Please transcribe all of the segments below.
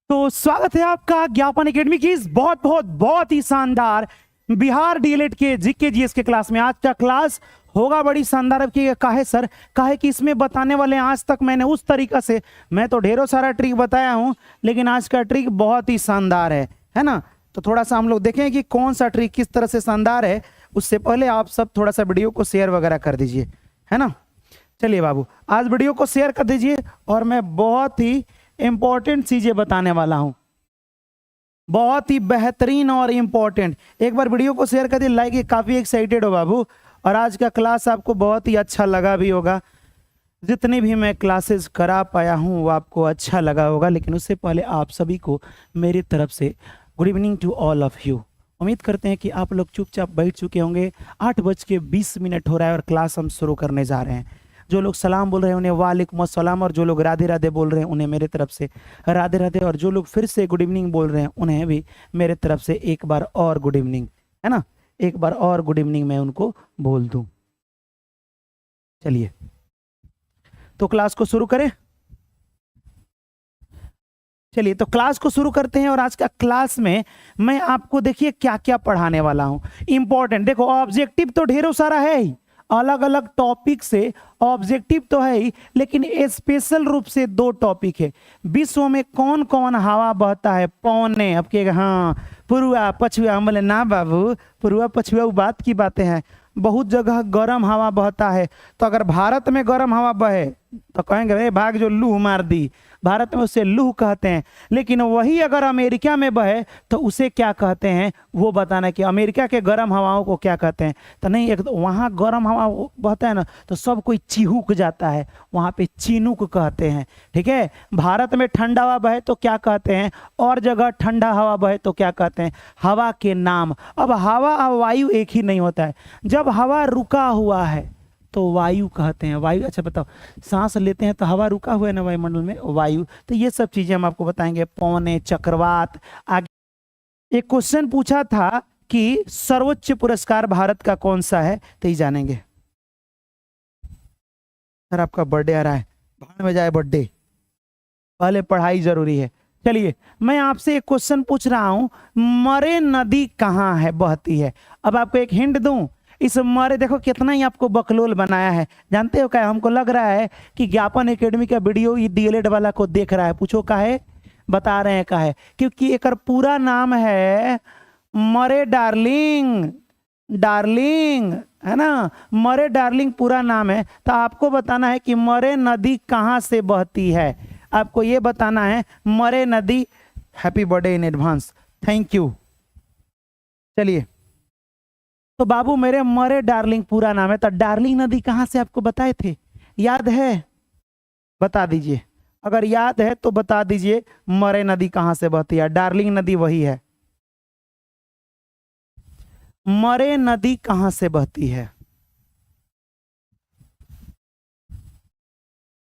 तो स्वागत है आपका ज्ञापन एकेडमी की इस बहुत ही शानदार बिहार डीएलएड के जीके जीएस के क्लास में। आज का क्लास होगा बड़ी शानदार। अब की काहे सर, काहे कि इसमें बताने वाले हैं, आज तक मैंने उस तरीका से, मैं तो ढेरों सारा ट्रिक बताया हूं, लेकिन आज का ट्रिक बहुत ही शानदार है ना। तो थोड़ा सा हम लोग देखें कि कौन सा ट्रिक किस तरह से शानदार है। उससे पहले आप सब थोड़ा सा वीडियो को शेयर वगैरह कर दीजिए, है ना। चलिए बाबू, आज वीडियो को शेयर कर दीजिए और मैं बहुत ही इंपॉर्टेंट चीजें बताने वाला हूं, बहुत ही बेहतरीन और इंपॉर्टेंट। एक बार वीडियो को शेयर कर दिए, लाइक, काफी एक्साइटेड हो बाबू। और आज का क्लास आपको बहुत ही अच्छा लगा भी होगा। जितनी भी मैं क्लासेस करा पाया हूं वो आपको अच्छा लगा होगा। लेकिन उससे पहले आप सभी को मेरी तरफ से good evening to all of you. उम्मीद करते हैं कि आप लोग चुपचाप बैठ चुके होंगे। 8:20 हो रहा है और क्लास हम शुरू करने जा रहे हैं। जो लोग सलाम बोल रहे हैं उन्हें वालेकुम अस्सलाम, और जो लोग राधे राधे बोल रहे हैं उन्हें मेरे तरफ से राधे राधे, और जो लोग फिर से गुड इवनिंग बोल रहे हैं उन्हें भी मेरे तरफ से एक बार और गुड इवनिंग, है ना। एक बार और गुड इवनिंग मैं उनको बोल दूं। चलिए तो क्लास को शुरू करें। चलिए तो क्लास को शुरू करते हैं। और आज का क्लास में मैं आपको देखिए क्या क्या पढ़ाने वाला हूं। इंपॉर्टेंट देखो, ऑब्जेक्टिव तो ढेरों सारा है ही, अलग अलग टॉपिक से ऑब्जेक्टिव तो है ही, लेकिन स्पेशल रूप से 2 टॉपिक है। विश्व में कौन कौन हवा बहता है? पौने, अब के हाँ पूर्वा पछुआ, हम बोले ना बाबू, पूर्वा पछुआ बात की बातें हैं। बहुत जगह गर्म हवा बहता है। तो अगर भारत में गर्म हवा बहे तो कहेंगे अरे भाग जो लूह मार दी, भारत में उसे लूह कहते हैं। लेकिन वही अगर अमेरिका में बहे तो उसे क्या कहते हैं वो बताना, कि अमेरिका के गर्म हवाओं को क्या कहते हैं। तो नहीं, एक तो वहाँ गर्म हवा बहता है ना तो सब कोई चिहुक जाता है, वहाँ पे चिनुक कहते हैं, ठीक है। भारत में ठंडा हवा बहे तो क्या कहते हैं, और जगह ठंडा हवा बहे तो क्या कहते हैं, हवा के नाम। अब हवा और वायु एक ही नहीं होता है। जब हवा रुका हुआ है तो वायु कहते हैं। वायु, अच्छा बताओ, सांस लेते हैं तो हवा रुका हुआ है ना वायुमंडल में, वायु। तो ये सब चीजें हम आपको बताएंगे। पौने, चक्रवात। आगे एक क्वेश्चन पूछा था कि सर्वोच्च पुरस्कार भारत का कौन सा है, तो ये जानेंगे। सर आपका बर्थडे आ रहा है, भाड़ में जाए बर्थडे, पहले पढ़ाई जरूरी है। चलिए मैं आपसे एक क्वेश्चन पूछ रहा हूं, मरे नदी कहाँ है, बहती है। अब आपको एक हिंट दूं, इस मरे, देखो कितना ही आपको बकलोल बनाया है। जानते हो क्या, हमको लग रहा है कि ज्ञापन एकेडमी का वीडियो ये डीएलएड वाला को देख रहा है। पूछो काहे, बता रहे हैं काहे, क्योंकि एक पूरा नाम है मरे डार्लिंग। डार्लिंग है ना, मरे डार्लिंग पूरा नाम है। तो आपको बताना है कि मरे नदी कहाँ से बहती है। आपको ये बताना है मरे नदी। Happy birthday in advance, thank you. चलिए तो बाबू मेरे मरे डार्लिंग पूरा नाम है, तो डार्लिंग नदी कहाँ से आपको बताए थे, याद है? बता दीजिए, अगर याद है तो बता दीजिए मरे नदी कहाँ से बहती है। डार्लिंग नदी वही है। मरे नदी कहाँ से बहती है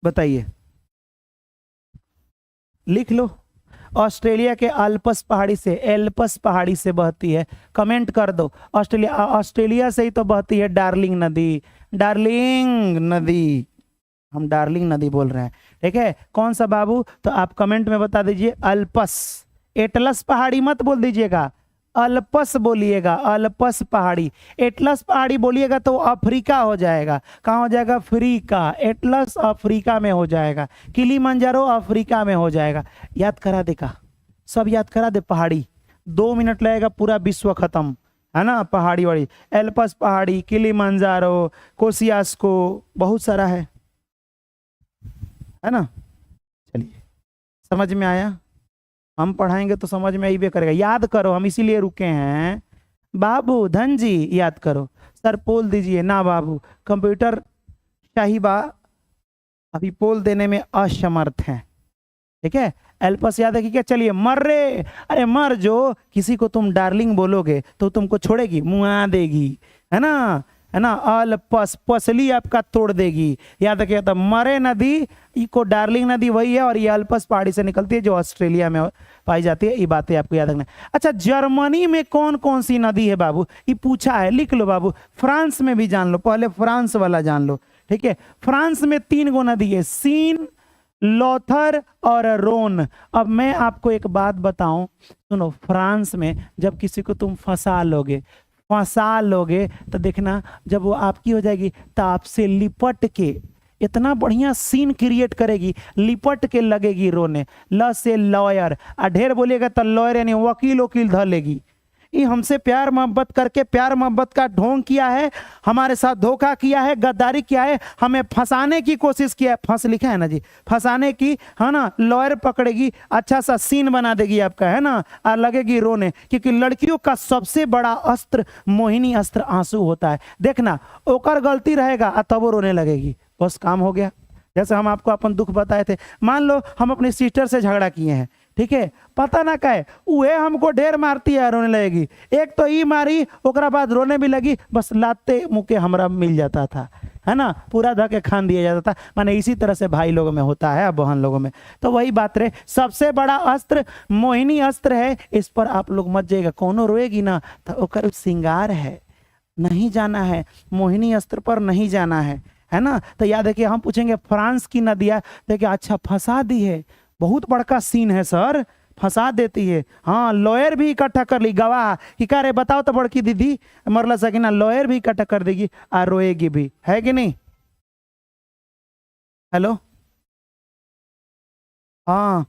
बताइए, लिख लो। ऑस्ट्रेलिया के अल्पस पहाड़ी से, एल्पस पहाड़ी से बहती है। कमेंट कर दो, ऑस्ट्रेलिया से ही तो बहती है डार्लिंग नदी। डार्लिंग नदी, हम डार्लिंग नदी बोल रहे हैं, ठीक है। कौन सा बाबू, तो आप कमेंट में बता दीजिए। अल्पस, एटलस पहाड़ी मत बोल दीजिएगा, अल्पस बोलिएगा। अल्पस पहाड़ी, एटलस पहाड़ी बोलिएगा तो अफ्रीका हो जाएगा। कहाँ हो जाएगा, अफ्रीका। एटलस अफ्रीका में हो जाएगा, किलीमंजारो अफ्रीका में हो जाएगा। याद करा दे का, सब याद करा दे। पहाड़ी 2 मिनट लगेगा, पूरा विश्व खत्म, है ना। पहाड़ी वाड़ी, एल्पस पहाड़ी, किलीमंजारो, कोसियास्को, बहुत सारा है ना। चलिए समझ में आया, हम पढ़ाएंगे तो समझ में आइबे करेगा। याद करो, हम इसीलिए रुके हैं बाबू। धन जी याद करो। सर पोल दीजिए ना बाबू, कंप्यूटर शाहीबा अभी पोल देने में असमर्थ है, ठीक है। एल्पस याद है कि क्या। चलिए मर्रे, अरे मर जो, किसी को तुम डार्लिंग बोलोगे तो तुमको छोड़ेगी, मुआ देगी, है ना, है ना। अल्पस, पसली आपका तोड़ देगी। याद रखिए, तो मरे नदी को डार्लिंग नदी वही है, और ये अल्पस पहाड़ी से निकलती है जो ऑस्ट्रेलिया में पाई जाती है। ये बातें आपको याद रखना। अच्छा, जर्मनी में कौन कौन सी नदी है बाबू, ये पूछा है, लिख लो बाबू। फ्रांस में भी जान लो, पहले फ्रांस वाला जान लो, ठीक है। फ्रांस में 3 गो नदी है, सीन, लॉथर और रोन। अब मैं आपको एक बात बताऊं, सुनो, फ्रांस में जब किसी को तुम फंसा लोगे तो देखना, जब वो आपकी हो जाएगी तो आपसे लिपट के इतना बढ़िया सीन क्रिएट करेगी, लिपट के लगेगी रोने। ल से लॉयर, और ढेर बोलिएगा तो लॉयर यानी वकील वकील धर लेगी। ये हमसे प्यार मोहब्बत करके प्यार मोहब्बत का ढोंग किया है, हमारे साथ धोखा किया है, गद्दारी किया है, हमें फंसाने की कोशिश किया है। फंस लिखा है ना जी, फंसाने की, है ना। लॉयर पकड़ेगी, अच्छा सा सीन बना देगी आपका, है ना, और लगेगी रोने। क्योंकि लड़कियों का सबसे बड़ा अस्त्र, मोहिनी अस्त्र आंसू होता है। देखना, ओकर गलती रहेगा तब वो रोने लगेगी, बस काम हो गया। जैसे हम आपको अपन दुख बताए थे, मान लो हम अपनी सिस्टर से झगड़ा किए हैं, ठीक है, पता ना कहे उहे हमको ढेर मारती है, रोने लगेगी। एक तो ई मारी, ओकरा बाद रोने भी लगी, बस लाते मुके हमरा मिल जाता था, है ना, पूरा धके खान दिया जाता था। माने इसी तरह से भाई लोगों में होता है, बहन लोगों में। तो वही बात रहे, सबसे बड़ा अस्त्र मोहिनी अस्त्र है, इस पर आप लोग मत जाइएगा। कोनो रोएगी ना तो ओकर श्रृंगार है, नहीं जाना है, मोहिनी अस्त्र पर नहीं जाना है ना। तो याद है कि हम पूछेंगे फ्रांस की नदियाँ, देखिए अच्छा फंसा दी है, बहुत बड़का सीन है सर, फंसा देती है। हाँ, लॉयर भी इकट्ठा कर ली, गवाह कि क्या रे बताओ तो बड़की दीदी मरला सकिना, लॉयर भी इकट्ठा कर देगी और रोएगी भी, है कि नहीं। हेलो, हाँ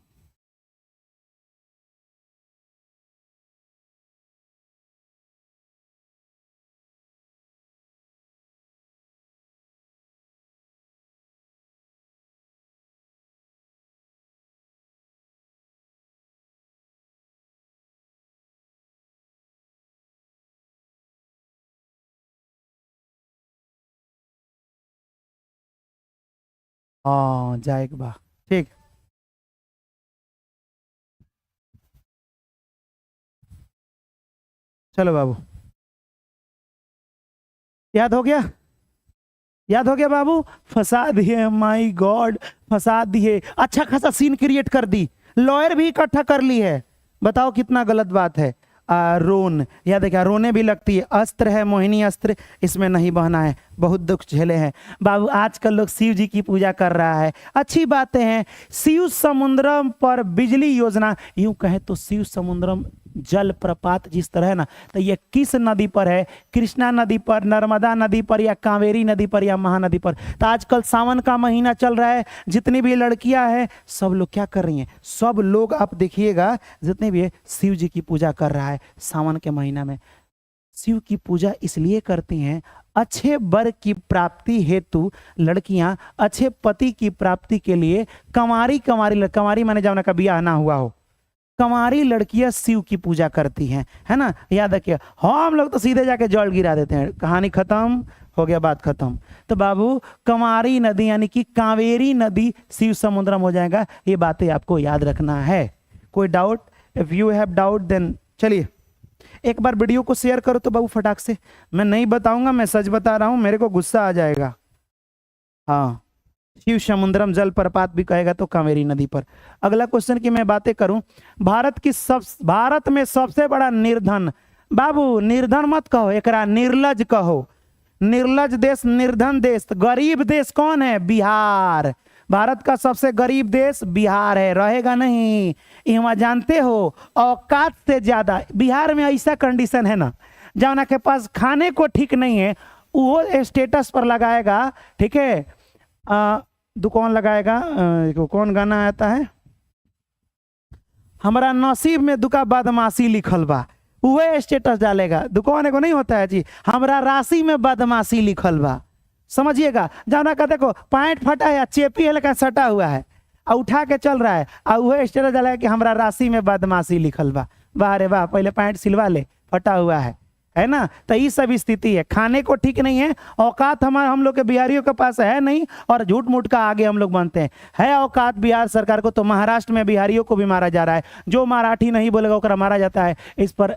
हाँ, जाएगा बा, ठीक। चलो बाबू, याद हो गया, याद हो गया बाबू, फंसा दिए, माय गॉड, फंसा दिए, अच्छा खासा सीन क्रिएट कर दी, लॉयर भी इकट्ठा कर ली है, बताओ कितना गलत बात है। रोन, याद है क्या, रोने भी लगती है, अस्त्र है, मोहिनी अस्त्र, इसमें नहीं बहना है, बहुत दुख झेले हैं बाबू। आजकल लोग शिव जी की पूजा कर रहा है, अच्छी बातें हैं। शिव समुद्रम पर बिजली योजना, यूं कहे तो शिव समुद्रम जल प्रपात जिस तरह है ना, तो ये किस नदी पर है, कृष्णा नदी पर, नर्मदा नदी पर, या कावेरी नदी पर, या महानदी पर। तो आजकल सावन का महीना चल रहा है, जितनी भी लड़कियां हैं सब लोग क्या कर रही हैं, सब लोग आप देखिएगा जितने भी है शिव जी की पूजा कर रहा है सावन के महीना में। शिव की पूजा इसलिए करती हैं, अच्छे वर की प्राप्ति हेतु लड़कियां अच्छे पति की प्राप्ति के लिए कंवारी माने जाओ ना का बियाह ना हुआ हो, कंवारी लड़कियां शिव की पूजा करती हैं, है ना। याद रखिए, हम लोग तो सीधे जाके जल गिरा देते हैं, कहानी खत्म हो गया, बात खत्म। तो बाबू, कंवारी नदी यानी कि कावेरी नदी शिव समुद्रम हो जाएगा, ये बातें आपको याद रखना है। कोई doubt? If you have doubt then चलिए एक बार वीडियो को शेयर करो तो बाबू फटाक से। मैं नहीं बताऊंगा, मैं सच बता रहा हूं, मेरे को गुस्सा आ जाएगा। हाँ, शिव समुद्रम जल प्रपात भी कहेगा तो कावेरी नदी पर। अगला क्वेश्चन की मैं बातें करूं, भारत में सबसे बड़ा निर्धन, बाबू निर्धन मत कहो, एकरा निर्लज कहो, निर्लज देश, निर्धन देश, गरीब देश कौन है, बिहार। भारत का सबसे गरीब देश बिहार है, रहेगा नहीं। यहाँ जानते हो औकात से ज्यादा बिहार में ऐसा कंडीशन है ना, जौना के पास खाने को ठीक नहीं है वो स्टेटस पर लगाएगा, ठीक है, दुकान लगाएगा, कौन गाना आता है, हमारा नसीब में दुका बदमाशी लिखल बा, वह स्टेटस डालेगा। दुकान को नहीं होता है जी, हमारा राशि में बदमाशी लिखल बा, समझिएगा। जाना का देखो पैंट फटा है, चेपी है लेकिन सटा हुआ है, और उठा के चल रहा है, और वह स्टेटस डालेगा कि हमारा राशि में बदमाशी लिखल बा। वाह रे वाह, पहले पैंट सिलवा ले, फटा हुआ है ना। तो ये सब स्थिति है, खाने को ठीक नहीं है, औकात हम लोग के बिहारियों के पास है नहीं, और झूठ मूठ का आगे हम लोग बनते हैं। है औकात बिहार सरकार को, तो महाराष्ट्र में बिहारियों को भी मारा जा रहा है, जो मराठी नहीं बोलेगा ओकरा मारा जाता है। इस पर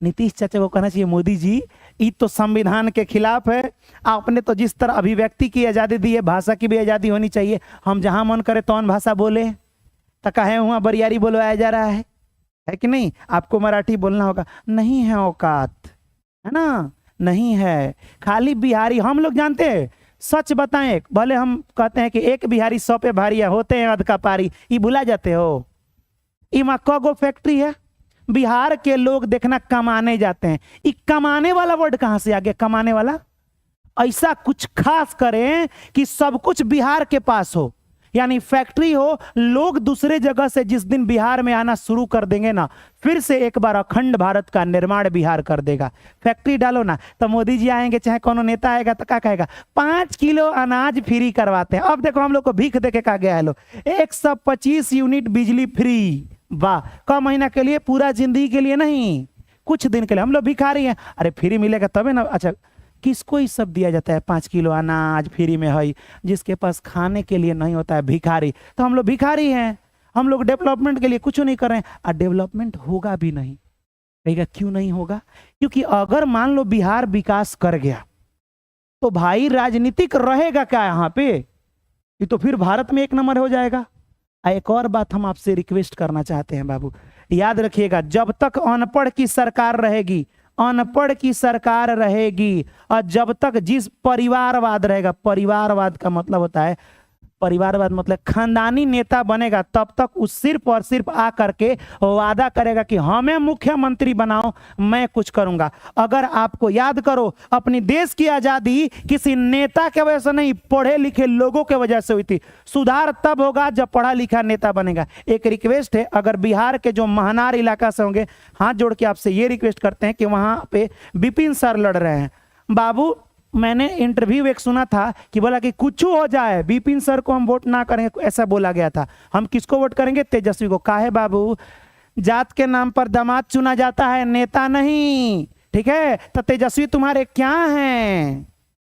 नीतीश चाचा को कहना चाहिए, मोदी जी ये तो संविधान के खिलाफ है, आपने तो जिस तरह अभिव्यक्ति की आज़ादी दी है, भाषा की भी आज़ादी होनी चाहिए, हम जहां मन करे तौन भाषा बोले, तो कहे वहां बरियारी बोलवाया जा रहा है कि नहीं। आपको मराठी बोलना होगा, नहीं है औकात, है ना, नहीं है। खाली बिहारी, हम लोग जानते हैं सच बताएं, भले हम कहते हैं कि एक बिहारी 100 पे भारी है, होते हैं अध का पारी, ये भुला जाते हो। इमा कगो फैक्ट्री है, बिहार के लोग देखना कमाने जाते हैं। ये कमाने वाला वर्ड कहां से आ गया, कमाने वाला? ऐसा कुछ खास करें कि सब कुछ बिहार के पास हो, यानी फैक्ट्री हो, लोग दूसरे जगह से जिस दिन बिहार में आना शुरू कर देंगे ना, फिर से एक बार अखंड भारत का निर्माण बिहार कर देगा। फैक्ट्री डालो ना, तो मोदी जी आएंगे, चाहे कोनो नेता आएगा तो क्या कहेगा, 5 किलो अनाज फ्री करवाते हैं। अब देखो हम लोग को भीख देके कहा गया है, लो 125 यूनिट बिजली फ्री। वाह, क महीना के लिए, पूरा जिंदगी के लिए नहीं, कुछ दिन के लिए। हम लोग भिखारी हैं, अरे फ्री मिलेगा तबे ना। अच्छा, किसको ही सब दिया जाता है, 5 किलो अनाज फ्री में है, जिसके पास खाने के लिए नहीं होता है, भिखारी। तो हम लोग भिखारी हैं, हम लोग डेवलपमेंट के लिए कुछ नहीं कर रहे हैं, और डेवलपमेंट होगा भी नहीं। कहेगा क्यों नहीं होगा? क्योंकि अगर मान लो बिहार विकास कर गया तो भाई राजनीतिक रहेगा क्या यहाँ पे? ये तो फिर भारत में 1 नंबर हो जाएगा। एक और बात हम आपसे रिक्वेस्ट करना चाहते हैं बाबू, याद रखिएगा, जब तक अनपढ़ की सरकार रहेगी, अनपढ़ की सरकार रहेगी, और जब तक जिस परिवारवाद रहेगा, परिवारवाद का मतलब होता है, परिवारवाद मतलब खानदानी नेता बनेगा, तब तक उस सिर्फ और सिर्फ आ करके वादा करेगा कि हमें मुख्यमंत्री बनाओ, मैं कुछ करूंगा। अगर आपको याद करो, अपनी देश की आजादी किसी नेता के वजह से नहीं, पढ़े लिखे लोगों के वजह से हुई थी। सुधार तब होगा जब पढ़ा लिखा नेता बनेगा। एक रिक्वेस्ट है, अगर बिहार के जो महनार इलाका से होंगे, हाथ जोड़ के आपसे ये रिक्वेस्ट करते हैं कि वहां पे विपिन सर लड़ रहे हैं। बाबू, मैंने इंटरव्यू एक सुना था कि बोला कि कुछ हो जाए विपिन सर को हम वोट ना करेंगे, ऐसा बोला गया था। हम किसको वोट करेंगे? तेजस्वी को। काहे बाबू? जात के नाम पर दामाद चुना जाता है, नेता नहीं, ठीक है? तो तेजस्वी तुम्हारे क्या हैं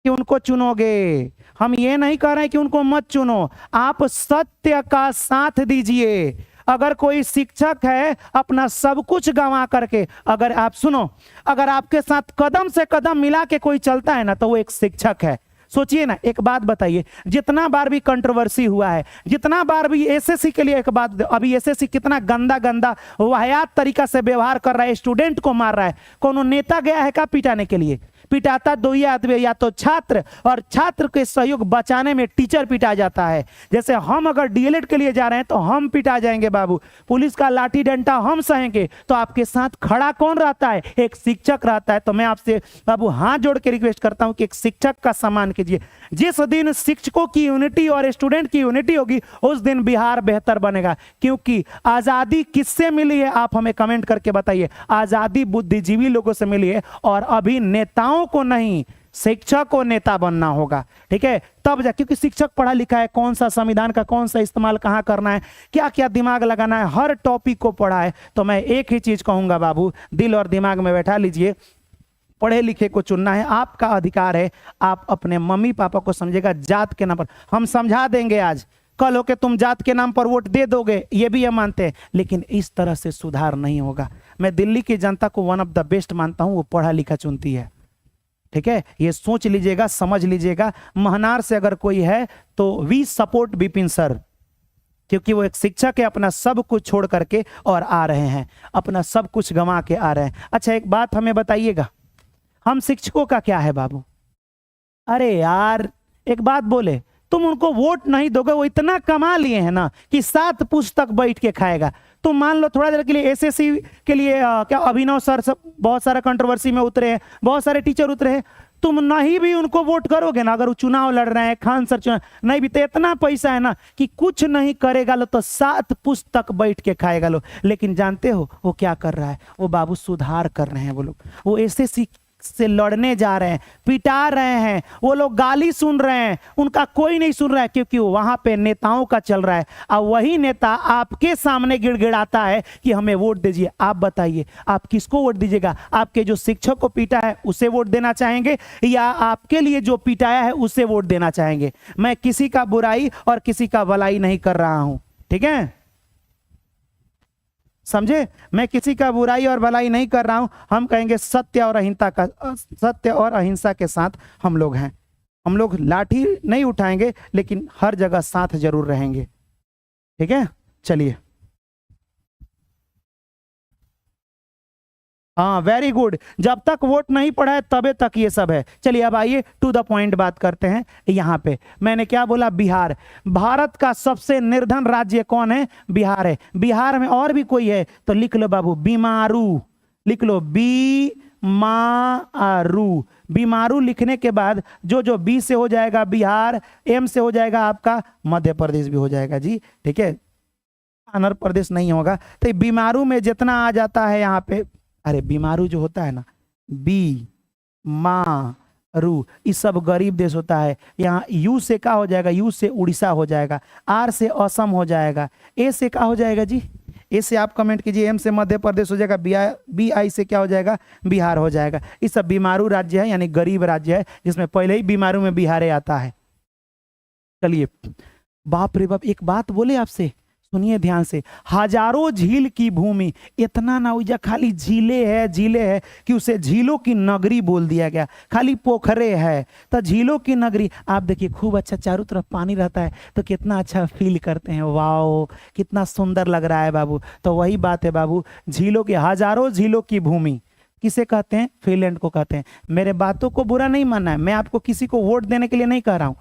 कि उनको चुनोगे? हम ये नहीं कह रहे हैं कि उनको मत चुनो, आप सत्य का साथ दीजिए। अगर कोई शिक्षक है अपना सब कुछ गंवा करके, अगर आप सुनो, अगर आपके साथ कदम से कदम मिला के कोई चलता है ना, तो वो एक शिक्षक है। सोचिए ना, एक बात बताइए, जितना बार भी कंट्रोवर्सी हुआ है, जितना बार भी एसएससी के लिए, एक बात, अभी एसएससी कितना गंदा गंदा वाहियात तरीका से व्यवहार कर रहा है, स्टूडेंट को मार रहा है। कोनो नेता गया है क्या पिटाने के लिए? पिटाता दो ही आदमी, या तो छात्र, और छात्र के सहयोग बचाने में टीचर पिटा जाता है। जैसे हम अगर डीएलएड के लिए जा रहे हैं तो हम पिटा जाएंगे बाबू, पुलिस का लाठी डंडा हम सहेंगे, तो आपके साथ खड़ा कौन रहता है? एक शिक्षक रहता है। तो मैं आपसे बाबू हाथ जोड़ के रिक्वेस्ट करता हूं कि एक शिक्षक का सम्मान कीजिए। जिस दिन शिक्षकों की यूनिटी और स्टूडेंट की यूनिटी होगी, उस दिन बिहार बेहतर बनेगा। क्योंकि आजादी किससे मिली है, आप हमें कमेंट करके बताइए। आजादी बुद्धिजीवी लोगों से मिली है, और अभी नेताओं को नहीं, शिक्षक को नेता बनना होगा, ठीक है? तब जा, क्योंकि शिक्षक पढ़ा लिखा है, कौन सा संविधान का कौन सा इस्तेमाल कहां करना है, क्या क्या दिमाग लगाना है, हर टॉपिक को पढ़ा है। तो मैं एक ही चीज कहूंगा बाबू, दिल और दिमाग में बैठा लीजिए, पढ़े लिखे को चुनना है, आपका अधिकार है। आप अपने मम्मी पापा को समझेगा, जात के नाम पर हम समझा देंगे, आज कल होके तुम जात के नाम पर वोट दे दोगे, ये भी हम मानते हैं, लेकिन इस तरह से सुधार नहीं होगा। मैं दिल्ली की जनता को वन ऑफ द बेस्ट मानता हूं, वो पढ़ा लिखा चुनती है, ठीक है? ये सोच लीजिएगा, समझ लीजिएगा। महनार से अगर कोई है तो वी सपोर्ट विपिन सर, क्योंकि वो एक शिक्षक है, अपना सब कुछ छोड़ करके और आ रहे हैं, अपना सब कुछ गंवा के आ रहे हैं। अच्छा, एक बात हमें बताइएगा, हम शिक्षकों का क्या है बाबू? अरे यार, एक बात बोले, तुम उनको वोट नहीं दोगे, वो इतना कमा लिए हैं ना कि 7 पुस्तक बैठ के खाएगा। तो मान लो थोड़ा देर के लिए एसएससी के लिए क्या अभिनव सर सब बहुत सारा कंट्रोवर्सी में उतरे हैं, बहुत सारे टीचर उतरे हैं, तुम नहीं भी उनको वोट करोगे ना, अगर वो चुनाव लड़ रहे हैं, खान सर चुनाव नहीं भी, तो इतना पैसा है ना कि कुछ नहीं करेगा लो, तो 7 पुस्तक बैठ के खाएगा लो। लेकिन जानते हो वो क्या कर रहा है? वो बाबू सुधार कर रहे हैं वो लोग, वो एसएससी से लड़ने जा रहे हैं, पिटा रहे हैं, वो लोग गाली सुन रहे हैं, उनका कोई नहीं सुन रहा है, क्योंकि वहां पे नेताओं का चल रहा है। और वही नेता आपके सामने गिड़गिड़ाता है कि हमें वोट दीजिए। आप बताइए, आप किसको वोट दीजिएगा? आपके जो शिक्षक को पीटा है उसे वोट देना चाहेंगे, या आपके लिए जो पिटाया है उसे वोट देना चाहेंगे? मैं किसी का बुराई और किसी का भलाई नहीं कर रहा हूं, ठीक है? समझे? मैं किसी का बुराई और भलाई नहीं कर रहा हूं। हम कहेंगे सत्य और अहिंसा के साथ हम लोग हैं। हम लोग लाठी नहीं उठाएंगे, लेकिन हर जगह साथ जरूर रहेंगे, ठीक है? चलिए, हाँ वेरी गुड, जब तक वोट नहीं पड़ा है तबे तक ये सब है। चलिए अब आइए टू द पॉइंट बात करते हैं। यहाँ पे मैंने क्या बोला, बिहार। भारत का सबसे निर्धन राज्य कौन है? बिहार है। बिहार में और भी कोई है तो लिख लो बाबू, बीमारू, लिख लो बीमारू। बीमारू लिखने के बाद जो जो बी से हो जाएगा बिहार, एम से हो जाएगा आपका मध्य प्रदेश भी हो जाएगा जी, ठीक है, आंध्र प्रदेश नहीं होगा। तो बीमारू में जितना आ जाता है यहाँ पे, अरे बीमारू जो होता है ना, बी मारू, ये सब गरीब देश होता है। यहाँ यू से क्या हो जाएगा? यू से उड़ीसा हो जाएगा, आर से असम हो जाएगा, ए से क्या हो जाएगा जी? ए से आप कमेंट कीजिए, एम से मध्य प्रदेश हो जाएगा, बी आई से क्या हो जाएगा? बिहार हो जाएगा। ये सब बीमारू राज्य है, यानी गरीब राज्य है, जिसमें पहले ही बीमारू में बिहार आता है। चलिए, बाप रे बाप, एक बात बोले आपसे, सुनिए ध्यान से। हजारों झील की भूमि, इतना ना उजा खाली झीले है, झीले है कि उसे झीलों की नगरी बोल दिया गया। खाली पोखरे है तो झीलों की नगरी। आप देखिए खूब अच्छा, चारों तरफ पानी रहता है तो कितना अच्छा फील करते हैं, वाओ कितना सुंदर लग रहा है बाबू। तो वही बात है बाबू, झीलों की, हजारों झीलों की भूमि किसे कहते हैं? फिनलैंड को कहते हैं। मेरे बातों को बुरा नहीं मानना है, मैं आपको किसी को वोट देने के लिए नहीं कह रहा हूं।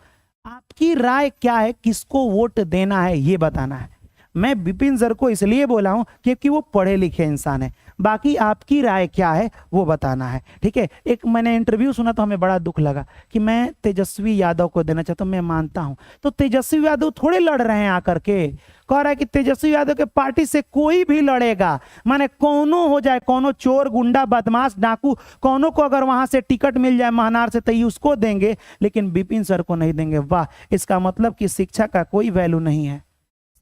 आपकी राय क्या है, किसको वोट देना है ये बताना है। मैं विपिन सर को इसलिए बोला हूं क्योंकि वो पढ़े लिखे इंसान है, बाकी आपकी राय क्या है वो बताना है, ठीक है। एक मैंने इंटरव्यू सुना तो हमें बड़ा दुख लगा कि मैं तेजस्वी यादव को देना चाहता हूं। मैं मानता हूं, तो तेजस्वी यादव थोड़े लड़ रहे हैं आकर के, कह रहा है कि तेजस्वी यादव के पार्टी से कोई भी लड़ेगा, माने कौनो हो जाए, कौनो चोर गुंडा बदमाश डाकू, कौनो को अगर वहां से टिकट मिल जाए महानार से तो उसको देंगे, लेकिन विपिन सर को नहीं देंगे। वाह, इसका मतलब कि शिक्षा का कोई वैल्यू नहीं है,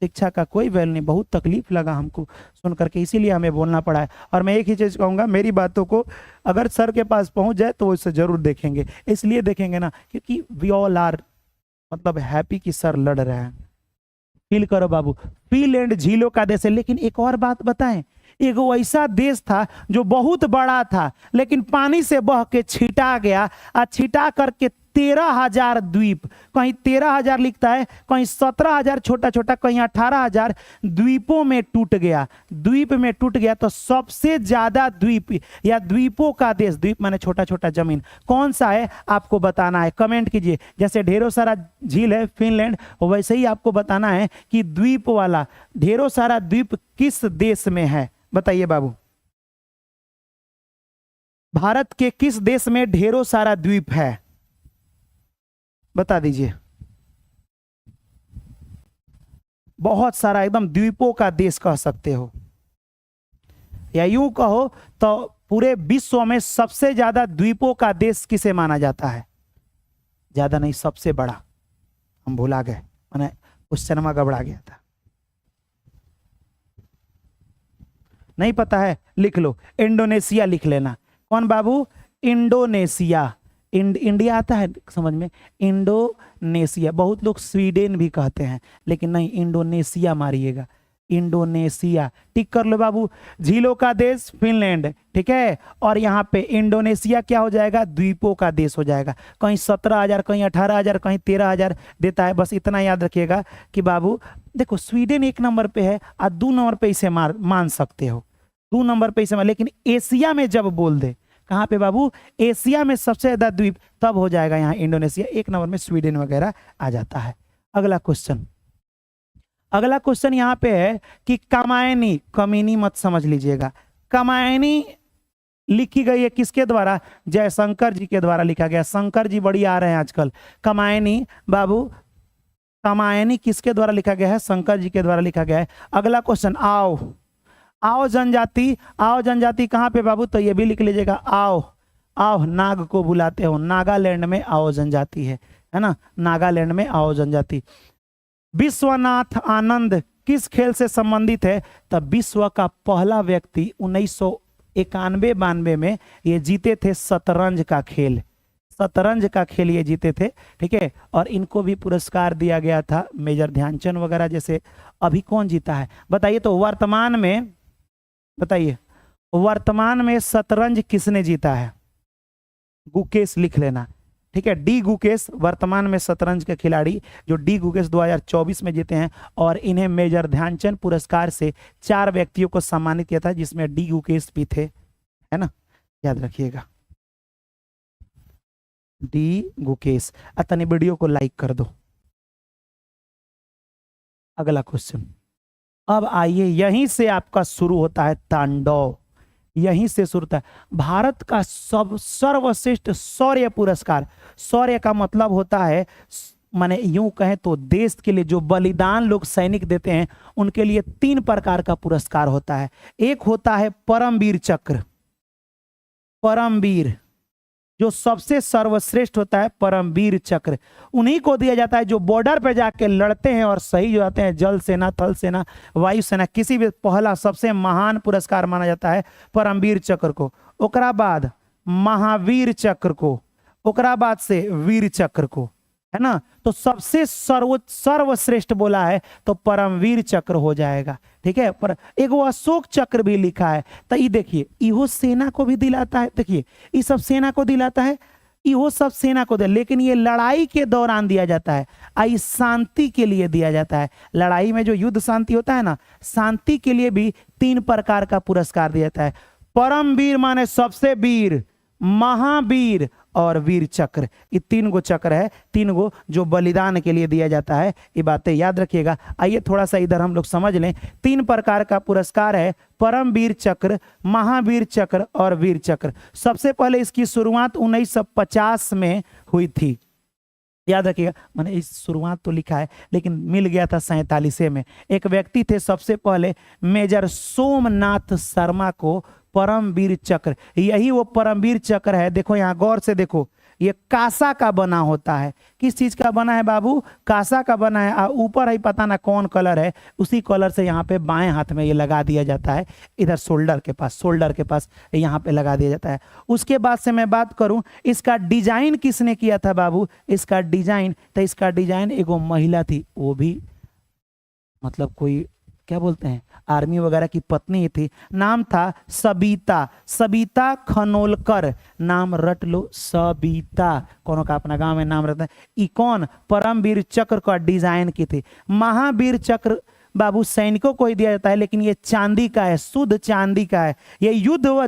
शिक्षा का कोई वैल्यू नहीं। बहुत तकलीफ लगा हमको सुन करके, इसीलिए हमें बोलना पड़ा है। और मैं एक ही चीज कहूंगा, मेरी बातों को अगर सर के पास पहुंच जाए तो वो इसे जरूर देखेंगे। इसलिए देखेंगे ना क्योंकि वी ऑल आर मतलब हैप्पी कि सर लड़ रहे हैं। फील करो बाबू, फिनलैंड झीलों का देश है। लेकिन एक और बात बताएं, एक ऐसा देश था जो बहुत बड़ा था लेकिन पानी से बह के छिटा गया, और छिटा करके 13,000 द्वीप, कहीं 13,000 लिखता है, कहीं 17,000 छोटा छोटा, कहीं 18,000 द्वीपों में टूट गया। द्वीप में टूट गया तो सबसे ज्यादा द्वीप या द्वीपों का देश, द्वीप माने छोटा छोटा जमीन, कौन सा है आपको बताना है, कमेंट कीजिए। जैसे ढेरों सारा झील है फिनलैंड, वैसे ही आपको बताना है कि द्वीप वाला ढेरों सारा द्वीप किस देश में है, बताइए बाबू। भारत के किस देश में ढेरों सारा द्वीप है, बता दीजिए। बहुत सारा, एकदम द्वीपों का देश कह सकते हो, या यूं कहो तो पूरे विश्व में सबसे ज्यादा द्वीपों का देश किसे माना जाता है? ज्यादा नहीं, सबसे बड़ा। हम भुला गए, मैंने क्वेश्चन में गड़बड़ा गया था। नहीं पता है, लिख लो, इंडोनेशिया लिख लेना। कौन बाबू? इंडोनेशिया। इंडिया आता है समझ में, इंडोनेशिया। बहुत लोग स्वीडन भी कहते हैं, लेकिन नहीं, इंडोनेशिया मारिएगा, इंडोनेशिया। टिक कर लो बाबू। झीलों का देश फिनलैंड, ठीक है, और यहाँ पे इंडोनेशिया क्या हो जाएगा? द्वीपों का देश हो जाएगा। कहीं 17,000, कहीं 18,000, कहीं 13,000 देता है। बस इतना याद रखिएगा कि बाबू देखो, स्वीडन 1 नंबर पे है और 2 नंबर पे इसे मान सकते हो, 2 नंबर पे इसे, लेकिन एशिया में जब बोल दे, कहाँ पे बाबू? एशिया में सबसे ज्यादा द्वीप, तब हो जाएगा यहाँ इंडोनेशिया। 1 नंबर में स्वीडन वगैरह आ जाता है। अगला क्वेश्चन, अगला क्वेश्चन यहाँ पे है कि कमायनी, कमीनी मत समझ लीजिएगा, कमायनी लिखी गई है किसके द्वारा? जयशंकर जी के द्वारा लिखा गया। शंकर जी बड़ी आ रहे हैं आजकल। कमायनी बाबू, कमायनी किसके द्वारा लिखा गया है? शंकर जी के द्वारा लिखा गया है। अगला क्वेश्चन, आओ। आओ जनजाति, आओ जनजाति कहाँ पे बाबू? तो ये भी लिख लीजिएगा, आओ। आओ, नाग को बुलाते हो, नागालैंड में आओ जनजाति है ना, नागालैंड में आओ जनजाति। विश्वनाथ आनंद किस खेल से संबंधित है? तब विश्व का पहला व्यक्ति 1991-92 में ये जीते थे शतरंज का खेल, शतरंज का खेल ये जीते थे, ठीक है। और इनको भी पुरस्कार दिया गया था, मेजर ध्यानचंद वगैरह जैसे। अभी कौन जीता है बताइए? तो वर्तमान में बताइए, वर्तमान में शतरंज किसने जीता है? गुकेश लिख लेना, ठीक है, डी गुकेश वर्तमान में शतरंज के खिलाड़ी, जो डी गुकेश 2024 में जीते हैं। और इन्हें मेजर ध्यानचंद पुरस्कार से 4 व्यक्तियों को सम्मानित किया था, जिसमें डी गुकेश भी थे, है ना, याद रखिएगा। डी गुकेश। तनी वीडियो को लाइक कर दो। अगला क्वेश्चन। अब आइए, यहीं से आपका शुरू होता है तांडव, यहीं से शुरू होता है भारत का सब सर्वश्रेष्ठ शौर्य पुरस्कार। शौर्य का मतलब होता है, माने यूं कहें तो देश के लिए जो बलिदान लोग सैनिक देते हैं उनके लिए 3 प्रकार का पुरस्कार होता है। एक होता है परमवीर चक्र, परमवीर जो सबसे सर्वश्रेष्ठ होता है, परमवीर चक्र उन्हीं को दिया जाता है जो बॉर्डर पे जाके लड़ते हैं और शहीद हो जाते हैं। जल सेना, थल सेना, वायु सेना, किसी भी पहला सबसे महान पुरस्कार माना जाता है परमवीर चक्र को। ओकरा बाद महावीर चक्र को, ओकरा बाद से वीर चक्र को, है ना। तो सबसे सर्वश्रेष्ठ बोला है तो परमवीर चक्र हो जाएगा, ठीक है। पर एक वो अशोक चक्र भी लिखा है, तो ये देखिए इहो सेना को भी दिलाता है। देखिए ये सब सेना को दिलाता है, इहो सब सेना को दे, लेकिन ये लड़ाई के दौरान दिया जाता है, आई शांति के लिए दिया जाता है। लड़ाई में जो युद्ध शांति होता है ना, शांति के लिए भी 3 प्रकार का पुरस्कार दिया जाता है। परमवीर माने सबसे वीर, महावीर और वीर चक्र, ये 3 गो चक्र है, 3 गो जो बलिदान के लिए दिया जाता है। ये बातें याद रखिएगा। आइए थोड़ा सा इधर हम लोग समझ लें। 3 प्रकार का पुरस्कार है, परमवीर चक्र, महावीर चक्र और वीर चक्र। सबसे पहले इसकी शुरुआत 1950 में हुई थी, याद रखिएगा। मैंने इस शुरुआत तो लिखा है लेकिन मिल गया था 47 में। एक व्यक्ति थे सबसे पहले मेजर सोमनाथ शर्मा को परमवीर चक्र, यही वो परमवीर चक्र है। देखो यहाँ गौर से देखो, ये कांसा का बना होता है। किस चीज का बना है बाबू? कांसा का बना है। ऊपर ही पता ना कौन कलर है, उसी कलर से यहाँ पे बाएं हाथ में ये लगा दिया जाता है, इधर शोल्डर के पास यहाँ पे लगा दिया जाता है। उसके बाद से मैं बात करूं, इसका डिजाइन किसने किया था बाबू? इसका डिजाइन एगो महिला थी, वो भी मतलब कोई क्या बोलते हैं आर्मी वगैरह की पत्नी ही थी। नाम था सबिता खनोलकर, नाम रट लो सबिता। कोनो का अपना गांव में नाम रहता है। ई कौन? परमवीर चक्र का डिजाइन की थी। महावीर चक्र बाबू सैनिकों को ही दिया जाता है, लेकिन ये चांदी का है, शुद्ध चांदी का है। ये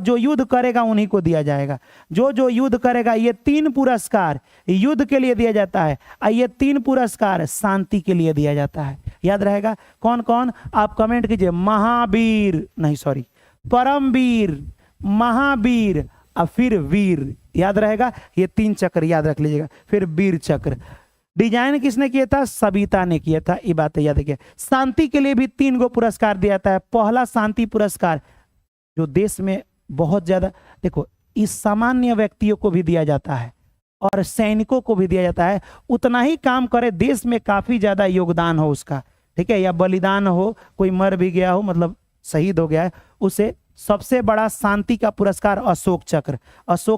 जो युद्ध करेगा उन्हीं को दिया जाएगा, जो युद्ध करेगा। ये 3 पुरस्कार युद्ध के लिए दिया जाता है, ये 3 पुरस्कार शांति के लिए दिया जाता है। याद रहेगा कौन कौन? आप कमेंट कीजिए। परमवीर, महावीर और फिर वीर, याद रहेगा। ये 3 चक्र याद रख लीजिएगा। फिर वीर चक्र डिजाइन किसने किया था? सबिता ने किया था। ये बातें याद रखिए। शांति के लिए भी 3 गो पुरस्कार दिया जाता है। पहला शांति पुरस्कार जो देश में बहुत ज्यादा, देखो इस सामान्य व्यक्तियों को भी दिया जाता है और सैनिकों को भी दिया जाता है। उतना ही काम करे, देश में काफी ज्यादा योगदान हो उसका, ठीक है, या बलिदान हो, कोई मर भी गया हो, मतलब शहीद हो गया है, उसे सबसे बड़ा शांति का पुरस्कार अशोक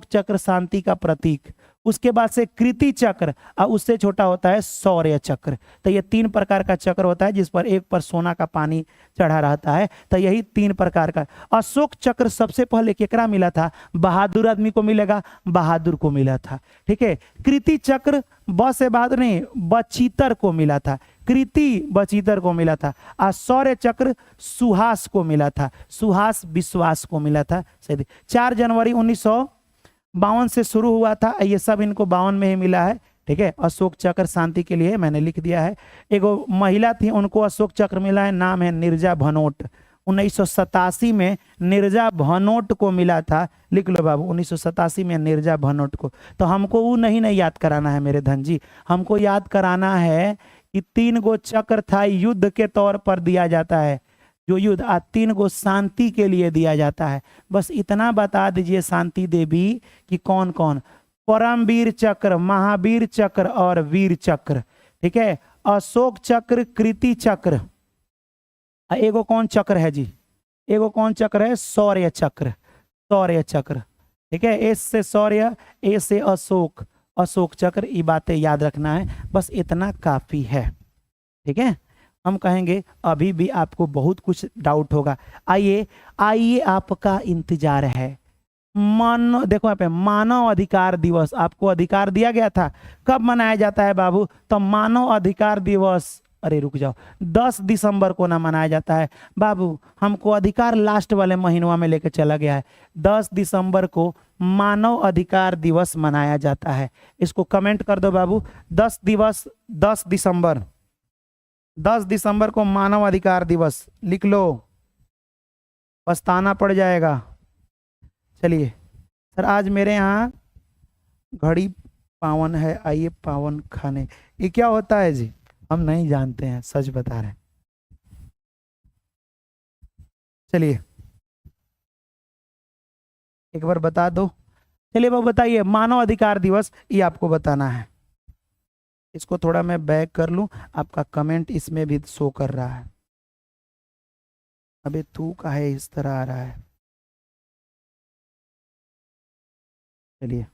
चक्र शांति का प्रतीक। उसके बाद से कृति चक्र और उससे छोटा होता है शौर्य चक्र। तो ये 3 प्रकार का चक्र होता है, जिस पर एक पर सोना का पानी चढ़ा रहता है। तो यही 3 प्रकार का। अशोक चक्र सबसे पहले केकरा मिला था? बहादुर आदमी को मिलेगा, बहादुर को मिला था, ठीक है। कृति चक्र से बहादुर नहीं, बचीतर को मिला था, कृति बचीतर को मिला था। और शौर्य चक्र सुहास को मिला था, सुहास विश्वास को मिला था। 4 जनवरी 1952 से शुरू हुआ था। ये सब इनको 52 में ही मिला है, ठीक है। अशोक चक्र शांति के लिए मैंने लिख दिया है। एगो महिला थी, उनको अशोक चक्र मिला है, नाम है नीरजा भनोट। 1987 में नीरजा भनोट को मिला था, लिख लो बाबू, 1987 में नीरजा भनोट को। तो हमको वो नहीं याद कराना है मेरे धन जी, हमको याद कराना है कि 3 गो चक्र था, युद्ध के तौर पर दिया जाता है जो युद्ध, 3 गो शांति के लिए दिया जाता है। बस इतना बता दीजिए शांति देवी कि कौन कौन? परमवीर चक्र, महावीर चक्र और वीर चक्र, ठीक है। अशोक चक्र, कृति चक्र, एगो कौन चक्र है जी? एगो कौन चक्र है? शौर्य चक्र, ठीक है। एस से शौर्य, ए से अशोक चक्र। ये बातें याद रखना है, बस इतना काफी है, ठीक है। हम कहेंगे अभी भी आपको बहुत कुछ डाउट होगा। आइए आपका इंतजार है। देखो यहाँ पे मानव अधिकार दिवस आपको अधिकार दिया गया था। कब मनाया जाता है बाबू? तो मानव अधिकार दिवस अरे रुक जाओ, 10 दिसंबर को ना मनाया जाता है बाबू, हमको अधिकार लास्ट वाले महीनों में लेके चला गया है। 10 दिसंबर को मानव अधिकार दिवस मनाया जाता है। इसको कमेंट कर दो बाबू, 10 दिसंबर, 10 दिसंबर को मानव अधिकार दिवस लिख लो, पछताना पड़ जाएगा। चलिए सर, आज मेरे यहाँ घड़ी पावन है, आइए पावन खाने। ये क्या होता है जी? हम नहीं जानते हैं, सच बता रहे हैं। चलिए एक बार बता दो। चलिए बाबू बताइए, मानव अधिकार दिवस ये आपको बताना है। इसको थोड़ा मैं बैक कर लूं, आपका कमेंट इसमें भी शो कर रहा है। अबे तू काहे इस तरह आ रहा है? चलिए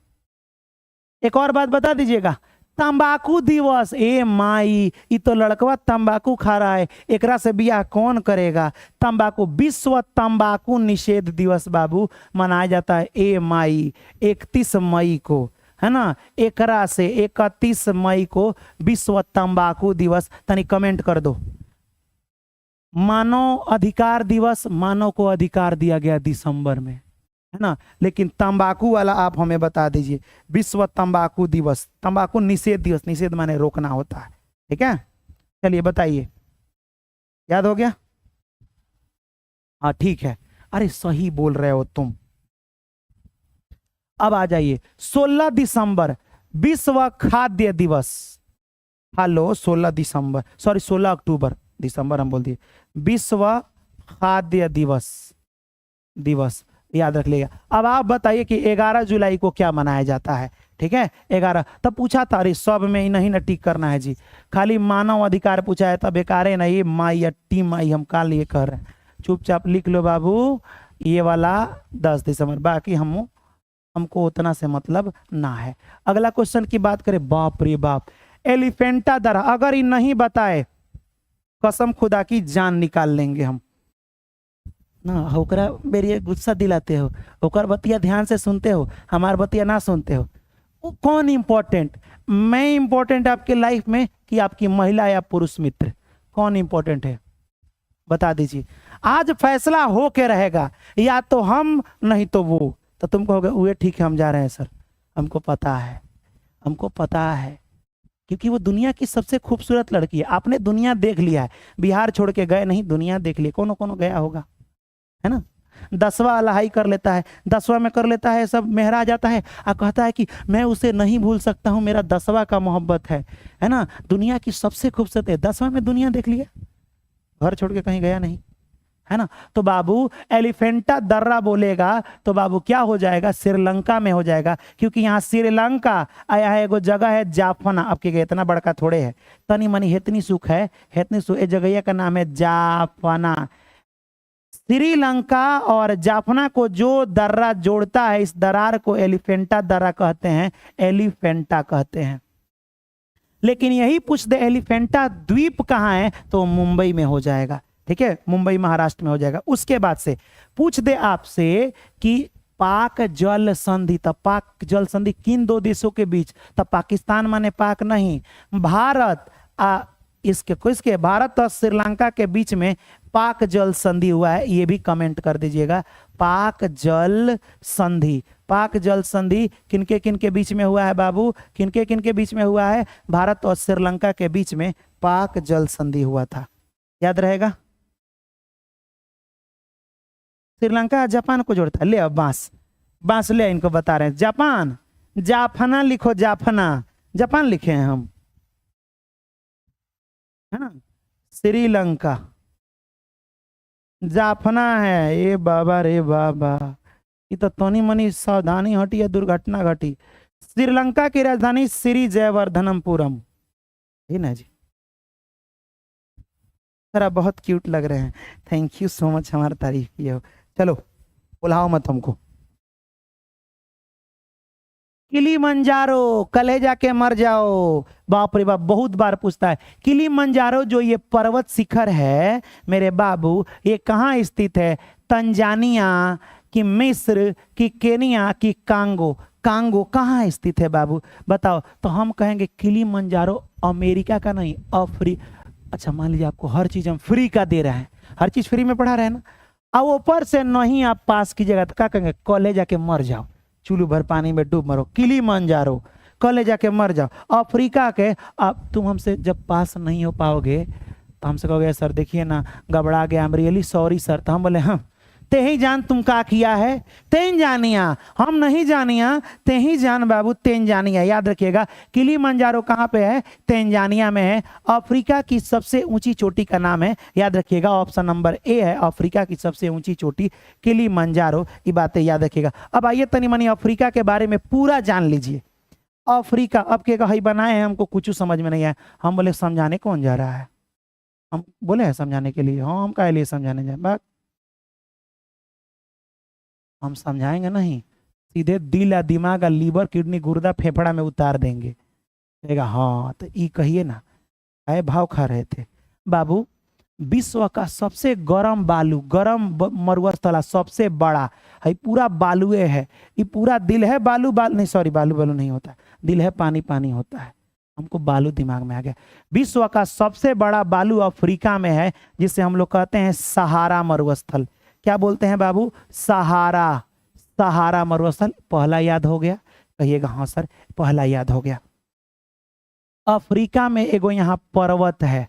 एक और बात बता दीजिएगा, तंबाकू दिवस। ए माई, ये तो लड़कवा तंबाकू खा रहा है, एकरा से बियाह कौन करेगा? तंबाकू, विश्व तंबाकू निषेध दिवस बाबू मनाया जाता है। ए माई, 31 मई को, है ना? एकरा से 31 मई को विश्व तंबाकू दिवस। तनी कमेंट कर दो। मानव अधिकार दिवस, मानव को अधिकार दिया गया दिसंबर में, है ना? लेकिन तंबाकू वाला आप हमें बता दीजिए, विश्व तंबाकू दिवस, तंबाकू निषेध दिवस। निषेध माने रोकना होता है, ठीक है? चलिए बताइए, याद हो गया? हाँ ठीक है, अरे सही बोल रहे हो तुम। अब आ जाइए, 16 दिसंबर विश्व खाद्य दिवस। हेलो, 16 दिसंबर, सॉरी 16 अक्टूबर, दिसंबर हम बोल दिए। विश्व खाद्य दिवस याद रख लिएगा। अब आप बताइए कि 11 जुलाई को क्या मनाया जाता है? ठीक है, 11। तब पूछा था, अरे सब में ही नहीं ना टिक करना है जी, खाली मानव अधिकार पूछा है, तब बेकार है ना ये माई या टी माई हम काल लिए कर रहे हैं। चुपचाप लिख लो बाबू, ये वाला 10 दिसंबर, बाकी हमको उतना से मतलब ना है। अगला क्वेश्चन की बात करें, बाप रे बाप, एलिफेंटा दरा, अगर ये नहीं बताए कसम खुदा की जान निकाल लेंगे हम ना। ओकरा मेरी गुस्सा दिलाते हो, ओकर बतिया ध्यान से सुनते हो, हमार बतिया ना सुनते हो। वो कौन इंपॉर्टेंट? मैं इंपॉर्टेंट आपके लाइफ में कि आपकी महिला या पुरुष मित्र? कौन इंपॉर्टेंट है बता दीजिए। आज फैसला हो के रहेगा, या तो हम नहीं तो वो। तो तुम कहोगे वो ठीक है, हम जा रहे हैं सर, हमको पता है, हमको पता है, क्योंकि वो दुनिया की सबसे खूबसूरत लड़की है। आपने दुनिया देख लिया है, बिहार छोड़ के गए नहीं, दुनिया देख ली, कोनो कोनो गया होगा, है ना? 10वां अलाहाई कर लेता है, 10वां में कर लेता है, सब मेहरा जाता है और कहता है कि मैं उसे नहीं भूल सकता हूं, मेरा 10वां का मोहब्बत है ना? दुनिया की सबसे खूबसूरत है, 10वां में दुनिया देख लिया, घर छोड़ के कहीं गया नहीं, है ना? तो बाबू एलिफेंटा दर्रा बोलेगा तो बाबू क्या हो जाएगा? श्रीलंका में हो जाएगा, क्योंकि यहाँ श्रीलंका आया है, एगो जगह है जाफना, आपके इतना बड़का थोड़े है, तनी मनी हेतनी सुख है, हेतनी सुख, जगह का नाम है जाफना। श्रीलंका और जाफना को जो दर्रा जोड़ता है, इस दरार को एलिफेंटा दर्रा कहते हैं, एलिफेंटा कहते हैं। लेकिन यही पूछ दे एलिफेंटा द्वीप कहाँ है, तो मुंबई में हो जाएगा, ठीक है? मुंबई महाराष्ट्र में हो जाएगा। उसके बाद से पूछ दे आपसे कि पाक जल संधि, तब पाक जल संधि किन दो देशों के बीच? तब पाकिस्तान माने पाक नहीं, भारत इसके भारत और श्रीलंका के बीच में पाक जल संधि हुआ है, ये भी कमेंट कर दीजिएगा। पाक जल संधि, पाक जल संधि किनके बीच में हुआ है बाबू? किनके बीच में हुआ है? भारत और श्रीलंका के बीच में पाक जल संधि हुआ था, याद रहेगा? श्रीलंका जापान को जोड़ता है। ले अब बांस ले, इनको बता रहे हैं। जापान, जाफना लिखो, जाफना, जापान लिखे हैं हम, है ना? श्रीलंका जाफना है। ये बाबा रे बाबा, ये तो तनी मनी सावधानी हटी या दुर्घटना घटी। श्रीलंका की राजधानी श्री जयवर्धनपुरम, है ना जी? सर आप बहुत क्यूट लग रहे हैं, थैंक यू सो मच, हमारी तारीफ किए हो। चलो बुलाओ मत हमको। किलिमंजारो, कले जाके मर जाओ, बाप रे बाप, बहुत बार पूछता है। किलिमंजारो जो ये पर्वत शिखर है मेरे बाबू, ये कहाँ स्थित है? तंजानिया कि मिस्र कि केनिया कि कांगो? कांगो कहाँ स्थित है बाबू बताओ? तो हम कहेंगे किलिमंजारो अमेरिका का नहीं, अच्छा मान लीजिए आपको हर चीज हम फ्री का दे रहे हैं, हर चीज फ्री में पढ़ा रहे हैं ना, अब ऊपर से नहीं आप पास कीजिएगा तो क्या कहेंगे, कॉलेज जाके मर जाओ, चुल्लू भर पानी में डूब मरो, किलिमंजारो, कॉलेज जाके मर जाओ। अफ्रीका के अब तुम हमसे जब पास नहीं हो पाओगे तो हमसे कहोगे सर देखिए ना घबरा गया, I am really sorry sir, तो हम बोले हाँ ते ही जान तुम का किया है, तेन जानिया, हम नहीं जानिया, ते ही जान बाबू तेन जानिया। याद रखिएगा किलिमंजारो कहाँ पे है, तेंजानिया में है। अफ्रीका की सबसे ऊंची चोटी का नाम है, याद रखिएगा ऑप्शन नंबर ए है, अफ्रीका की सबसे ऊंची चोटी किलिमंजारो। ये बातें याद रखिएगा। अब आइए तनी मनी अफ्रीका के बारे में पूरा जान लीजिए। अफ्रीका अब के कहीं बनाए हैं, हमको कुछ समझ में नहीं आया। हम बोले समझाने कौन जा रहा है, हम बोले हैं समझाने के लिए, हाँ हम काहे लिए समझाने जाए, बात हम समझाएंगे नहीं, सीधे दिल या दिमाग या लीवर किडनी गुर्दा फेफड़ा में उतार देंगे। कहेगा हाँ तो ये कहिए ना, आए भाव खा रहे थे बाबू। विश्व का सबसे गर्म बालू, गर्म मरुस्थल सबसे बड़ा है, पूरा बालुए है, ये पूरा दिल है बालू, बालू नहीं सॉरी बालू बालू नहीं होता, दिल है पानी पानी होता है, हमको बालू दिमाग में आ गया। विश्व का सबसे बड़ा बालू अफ्रीका में है, जिसे हम लोग कहते हैं सहारा मरुस्थल। क्या बोलते हैं बाबू, सहारा, सहारा मरुस्थल। पहला याद हो गया, कहिएगा हाँ सर पहला याद हो गया। अफ्रीका में एगो यहाँ पर्वत है,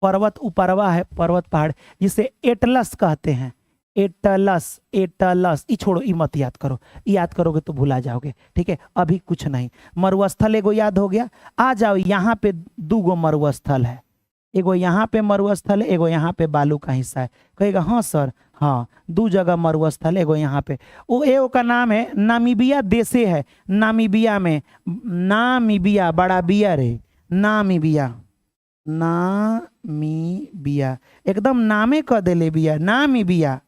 पर्वत उपरवा है, पर्वत पहाड़, जिसे एटलस कहते हैं, एटलस, एटलस। ये छोड़ो, ये मत याद करो, याद करोगे तो भुला जाओगे, ठीक है अभी कुछ नहीं। मरुस्थल एगो याद हो गया। आ जाओ यहाँ पे दो गो मरुस्थल है, एगो यहाँ पे मरुस्थल है, एगो यहाँ पे बालू का हिस्सा है। कहेगा हाँ सर, हाँ दो जगह मरुस्थल, एगो यहाँ पे, वो एगो का नाम है नामीबिया देशे है, नामीबिया में, नामीबिया बड़ा बियर है, नामीबिया, नामीबिया एकदम नामे कह देले बिया, नामीबिया,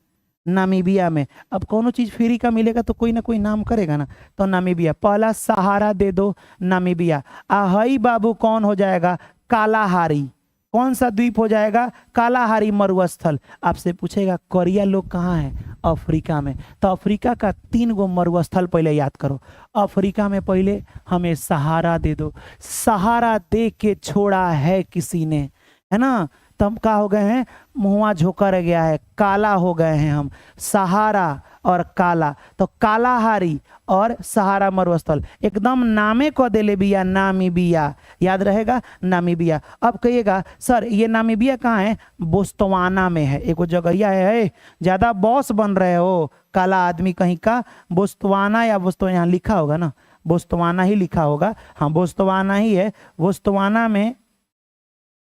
नामीबिया में। अब कोनो चीज फ्री का मिलेगा तो कोई ना कोई नाम करेगा ना, तो नामीबिया। पहला सहारा दे दो, नामीबिया। आहई बाबू कौन हो जाएगा, कालाहारी। कौन सा द्वीप हो जाएगा, कालाहारी मरुस्थल। आपसे पूछेगा कोरिया लोग कहाँ हैं, अफ्रीका में। तो अफ्रीका का 3 गो मरुस्थल पहले याद करो। अफ्रीका में पहले हमें सहारा दे दो, सहारा दे के छोड़ा है किसी ने, है ना, तब का हो गए हैं, मुँह झोकर गया है, काला हो गए हैं हम, सहारा और काला। तो कालाहारी और सहारा मरुस्थल एकदम नामे को दे ले बिया, नामीबिया। याद रहेगा नामीबिया। अब कहिएगा सर ये नामीबिया कहाँ है, बोत्सवाना में है, एक जगह है। ज्यादा बॉस बन रहे हो काला आदमी कहीं का, बोत्सवाना या बोत्सवाना यहाँ लिखा होगा ना, बोत्सवाना ही लिखा होगा, हाँ बोत्सवाना ही है। बोत्सवाना में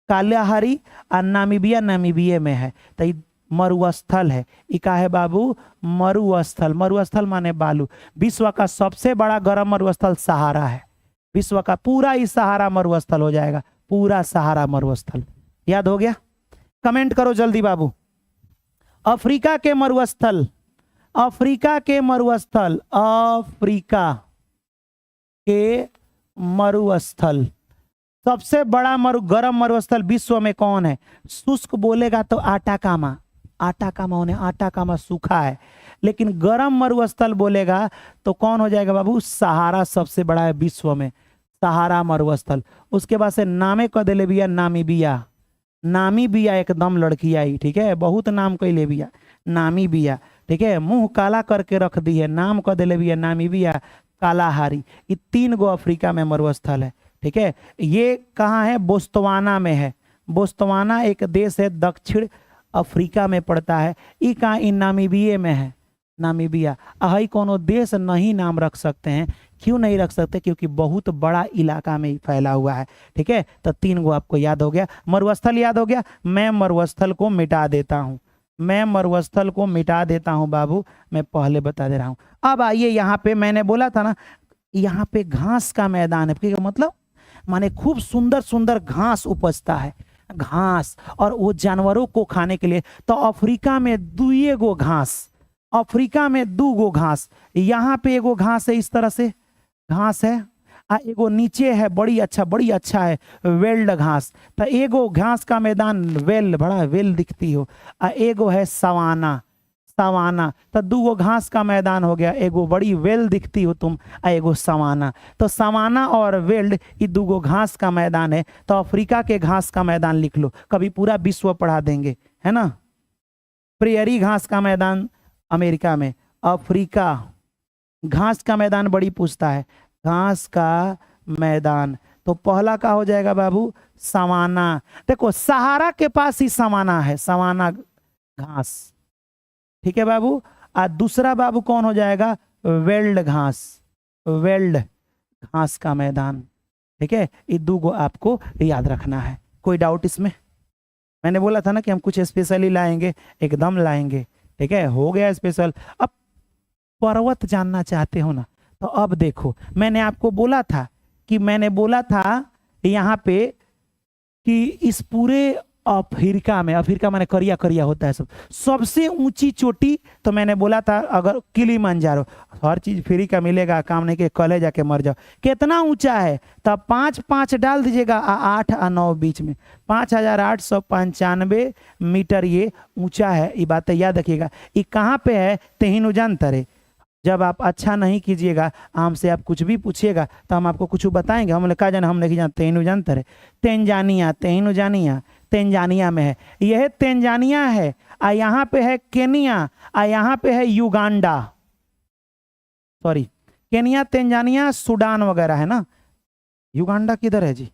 कालाहारी और नामीबिया, नामीबिया में है। तो मरुस्थल है, इका है बाबू मरुस्थल। मरुस्थल माने बालू। विश्व का सबसे बड़ा गर्म मरुस्थल सहारा है, विश्व का पूरा ही सहारा मरुस्थल हो जाएगा, पूरा सहारा मरुस्थल। याद हो गया, कमेंट करो जल्दी बाबू। अफ्रीका के मरुस्थल, अफ्रीका के मरुस्थल, अफ्रीका के मरुस्थल, सबसे बड़ा गर्म मरुस्थल विश्व में कौन है। शुष्क बोलेगा तो आटाकामा, आटाकामा होने, आटाकामा सूखा है, लेकिन गर्म मरुस्थल बोलेगा तो कौन हो जाएगा बाबू, सहारा सबसे बड़ा है विश्व में, सहारा मरुस्थल। उसके बाद से नामे कह दे ले बिया, नामीबिया, नामीबिया एकदम लड़की आई, ठीक है बहुत नाम कह ले बिया, नामीबिया, ठीक है मुंह काला करके रख दी है, नाम कह दे ले बिया नामीबिया, कालाहारी। ये 3 गो अफ्रीका में मरुस्थल है, ठीक है। ये कहाँ है, बोत्सवाना में है। बोत्सवाना एक देश है दक्षिण अफ्रीका में पड़ता है। ये कहाँ, इन नामीबिया में है, नामीबिया। अही कोनो देश नहीं नाम रख सकते हैं, क्यों नहीं रख सकते, क्योंकि बहुत बड़ा इलाका में फैला हुआ है, ठीक है। तो 3 गो आपको याद हो गया, मरुस्थल याद हो गया। मैं मरुस्थल को मिटा देता हूँ, मैं मरुस्थल को मिटा देता हूँ बाबू, मैं पहले बता दे रहा हूँ। अब आइए यहाँ पे, मैंने बोला था ना यहाँ पे घास का मैदान है, मतलब माने खूब सुंदर सुंदर घास उपजता है, घास, और वो जानवरों को खाने के लिए। तो अफ्रीका में 2 गो घास, अफ्रीका में 2 गो घास। यहाँ पे एगो घास है, इस तरह से घास है, एगो नीचे है बड़ी अच्छा है वेल्ड घास। तो एगो घास का मैदान वेल, बड़ा वेल दिखती हो, एगो है सवाना, सवाना। तो दूगो घास का मैदान हो गया, एगो बड़ी वेल दिखती हो तुम आ एगो सवाना। तो सवाना और वेल्ड ये दूगो घास का मैदान है। तो अफ्रीका के घास का मैदान लिख लो, कभी पूरा विश्व पढ़ा देंगे, है ना। प्रेयरी घास का मैदान अमेरिका में, अफ्रीका घास का मैदान बड़ी पूछता है, घास का मैदान। तो पहला का हो जाएगा बाबू सवाना। देखो सहारा के पास ही सवाना है, सवाना घास, ठीक है बाबू। और दूसरा बाबू कौन हो जाएगा, वेल्ड घास, वेल्ड घास का मैदान, ठीक है। ये दो गो आपको याद रखना है। कोई डाउट इसमें? मैंने बोला था ना कि हम कुछ स्पेशली लाएंगे, एकदम लाएंगे, ठीक है। हो गया स्पेशल। अब पर्वत जानना चाहते हो ना, तो अब देखो मैंने आपको बोला था कि मैंने बोला था यहाँ पे कि इस पूरे अफ्रीका में, अफ्रीका माने करिया करिया होता है सब, सबसे ऊंची चोटी तो मैंने बोला था अगर किलिमंजारो, हर चीज फ्री का मिलेगा, काम नहीं के कले जाके मर जाओ। कितना ऊंचा है, तब 5 5 डाल दीजिएगा, 8 और 9 बीच में 5895 मीटर ये ऊंचा है। ये बात याद रखिएगा। ये कहाँ पे है, तेहिनु जानतरे। जब आप अच्छा नहीं कीजिएगा, हमसे आप कुछ भी पूछिएगा तो हम आपको कुछ बताएंगे, हम कहा जाना हम नहीं जानते, तेहिनु जानते रहे। तेंजानिया, तेहिनु जानिया, तेंजानिया में है, यह तेंजानिया है। आ यहाँ पे है केनिया, आ यहाँ पे है युगांडा, सॉरी केनिया, तेंजानिया, सूडान वगैरह है ना। युगांडा किधर है जी,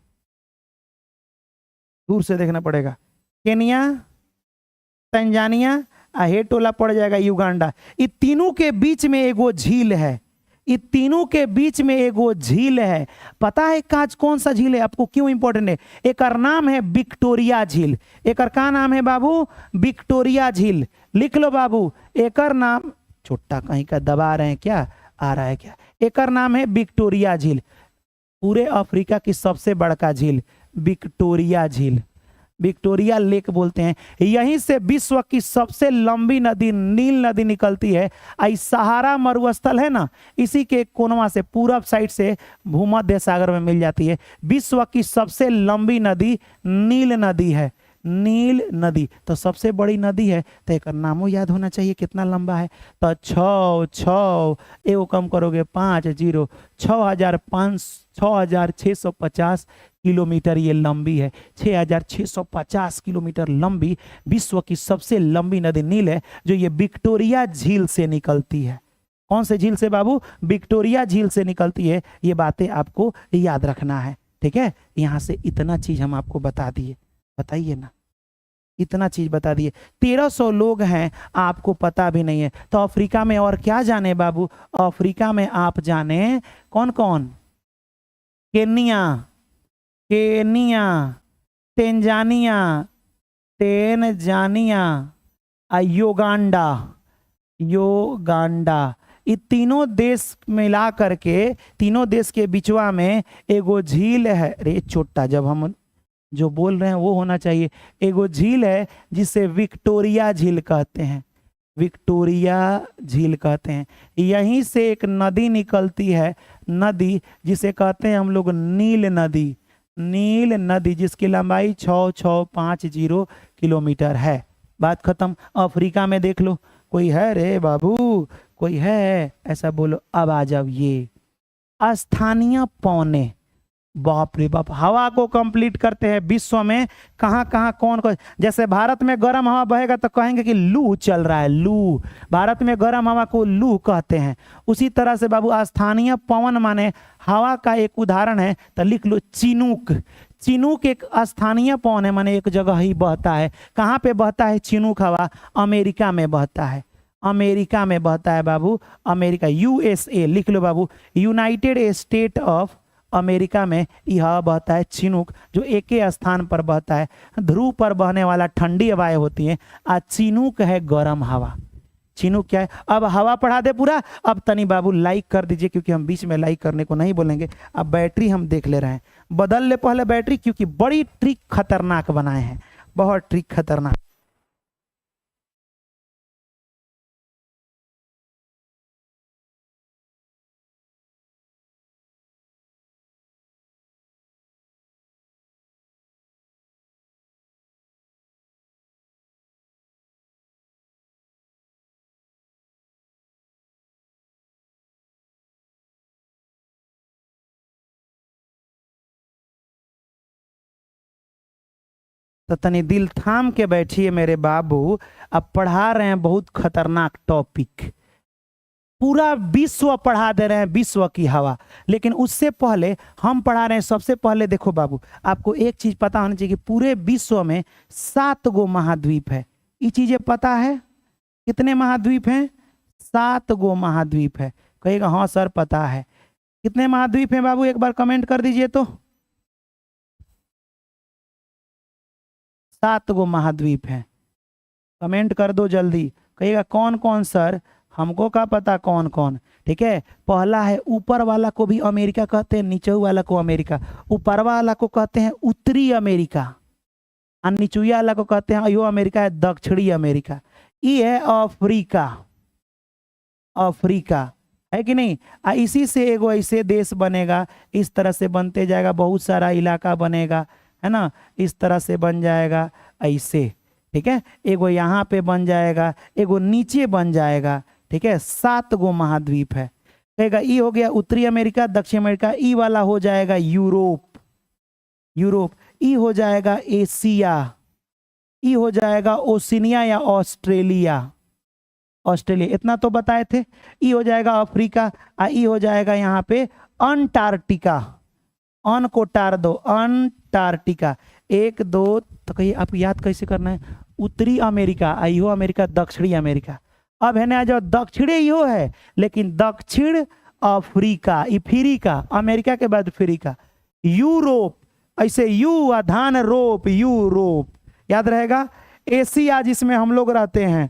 दूर से देखना पड़ेगा। केनिया, तंजानिया, हे टोला पड़ जाएगा युगांडा। ये तीनों के बीच में एगो झील है, ये तीनों के बीच में एगो झील है। पता है काज कौन सा झील है, आपको क्यों इंपॉर्टेंट है? एक नाम है विक्टोरिया झील। एक का नाम है बाबू विक्टोरिया झील, लिख लो बाबू। एक नाम, छोटा कहीं का दबा रहे हैं क्या, आ रहा है क्या? एक नाम है विक्टोरिया झील, पूरे अफ्रीका की सबसे बड़का झील विक्टोरिया झील, विक्टोरिया लेक बोलते हैं। यहीं से विश्व की सबसे लंबी नदी नील नदी निकलती है। आई सहारा मरुस्थल है ना, इसी के कोनवा से पूरब साइड से भूमध्य सागर में मिल जाती है। विश्व की सबसे लंबी नदी नील नदी है, नील नदी। तो सबसे बड़ी नदी है तो एक नामो याद होना चाहिए, कितना लंबा है। तो 6 एगो कम करोगे 5 0, 6,650 किलोमीटर ये लंबी है। 6,650 किलोमीटर लंबी विश्व की सबसे लंबी नदी नील है, जो ये विक्टोरिया झील से निकलती है। कौन से झील से बाबू? विक्टोरिया झील से निकलती है। ये बातें आपको याद रखना है, ठीक है। यहां से इतना चीज हम आपको बता दिए, बताइए ना, इतना चीज बता दिए। 1300 लोग हैं, आपको पता भी नहीं है। तो अफ्रीका में और क्या जाने बाबू? अफ्रीका में आप जाने कौन कौन? Kenya, Kenya, Tanzania, Tanzania, Uganda, Uganda. ये तीनों देश मिला करके, तीनों देश के बिचवा में एगो झील है। रे छोटा, जब हम जो बोल रहे हैं वो होना चाहिए। एगो झील है जिसे विक्टोरिया झील कहते हैं, विक्टोरिया झील कहते हैं। यहीं से एक नदी निकलती है, नदी जिसे कहते हैं हम लोग नील नदी, नील नदी, जिसकी लंबाई 6650 किलोमीटर है। बात खत्म। अफ्रीका में देख लो, कोई है रे बाबू, कोई है ऐसा बोलो। अब आ जाओ ये स्थानीय पौने, बाप रे बाप, हवा को कंप्लीट करते हैं विश्व में। कहाँ कहाँ कौन कौन, जैसे भारत में गर्म हवा बहेगा तो कहेंगे कि लू चल रहा है, लू, भारत में गर्म हवा को लू कहते हैं। उसी तरह से बाबू स्थानीय पवन माने हवा का एक उदाहरण है, तो लिख लो चिनूक। चिनूक एक स्थानीय पवन है, माने एक जगह ही बहता है। कहाँ पे बहता है चिनूक हवा? अमेरिका में बहता है, अमेरिका में बहता है बाबू, अमेरिका, यूएसए लिख लो बाबू, यूनाइटेड स्टेट ऑफ अमेरिका में यह हवा बहता है चिनूक, जो एक ही स्थान पर बहता है। ध्रुव पर बहने वाला ठंडी हवाएं होती हैं, आज चिनूक है गर्म हवा। चिनूक क्या है? अब हवा पढ़ा दे पूरा। अब तनी बाबू लाइक कर दीजिए, क्योंकि हम बीच में लाइक करने को नहीं बोलेंगे। अब बैटरी हम देख ले रहे हैं, बदल ले पहले बैटरी, क्योंकि बड़ी ट्रिक खतरनाक बनाए हैं, बहुत ट्रिक खतरनाक। तो तनी दिल थाम के बैठिए मेरे बाबू। अब पढ़ा रहे हैं बहुत खतरनाक टॉपिक, पूरा विश्व पढ़ा दे रहे हैं, विश्व की हवा। लेकिन उससे पहले हम पढ़ा रहे हैं, सबसे पहले देखो बाबू, आपको एक चीज पता होनी चाहिए कि पूरे विश्व में 7 गो महाद्वीप है। ये चीजें पता है? कितने महाद्वीप हैं? 7 गो महाद्वीप है। कहेगा हाँ सर पता है। कितने महाद्वीप हैं बाबू, एक बार कमेंट कर दीजिए तो। 7 गो महाद्वीप हैं, कमेंट कर दो जल्दी। कहेगा कौन कौन सर, हमको क्या पता कौन कौन। ठीक है, पहला है, ऊपर वाला को भी अमेरिका कहते हैं, नीचे वाला को अमेरिका। ऊपर वाला को कहते हैं उत्तरी अमेरिका और नीचुया वाला को कहते हैं यो अमेरिका है दक्षिणी अमेरिका। ये है अफ्रीका, अफ्रीका है कि नहीं। इसी से एगो ऐसे देश बनेगा, इस तरह से बनते जाएगा, बहुत सारा इलाका बनेगा, है ना, इस तरह से बन जाएगा ऐसे। ठीक है, एगो यहाँ पे बन जाएगा, एगो नीचे बन जाएगा। ठीक है, 7 गो महाद्वीप है। कहेगा ई हो गया उत्तरी अमेरिका, दक्षिण अमेरिका। ई वाला हो जाएगा यूरोप, यूरोप। ई हो जाएगा एशिया। ई हो जाएगा ओशिनिया या ऑस्ट्रेलिया, ऑस्ट्रेलिया। इतना तो बताए थे। ई हो जाएगा अफ्रीका, ई हो जाएगा यहाँ पे अंटार्कटिका। अन को टार दो, अंटार्कटिका। 1 2, तो कहिए आप याद कैसे करना है, उत्तरी अमेरिका, इहो अमेरिका, दक्षिणी अमेरिका। अब है ना जो दक्षिणी इहो है, लेकिन दक्षिण अफ्रीका, इफ्रीका, अमेरिका के बाद अफ्रीका। यूरोप, ऐसे यू आधान रोप, यूरोप याद रहेगा। एशिया जिसमें हम लोग रहते हैं,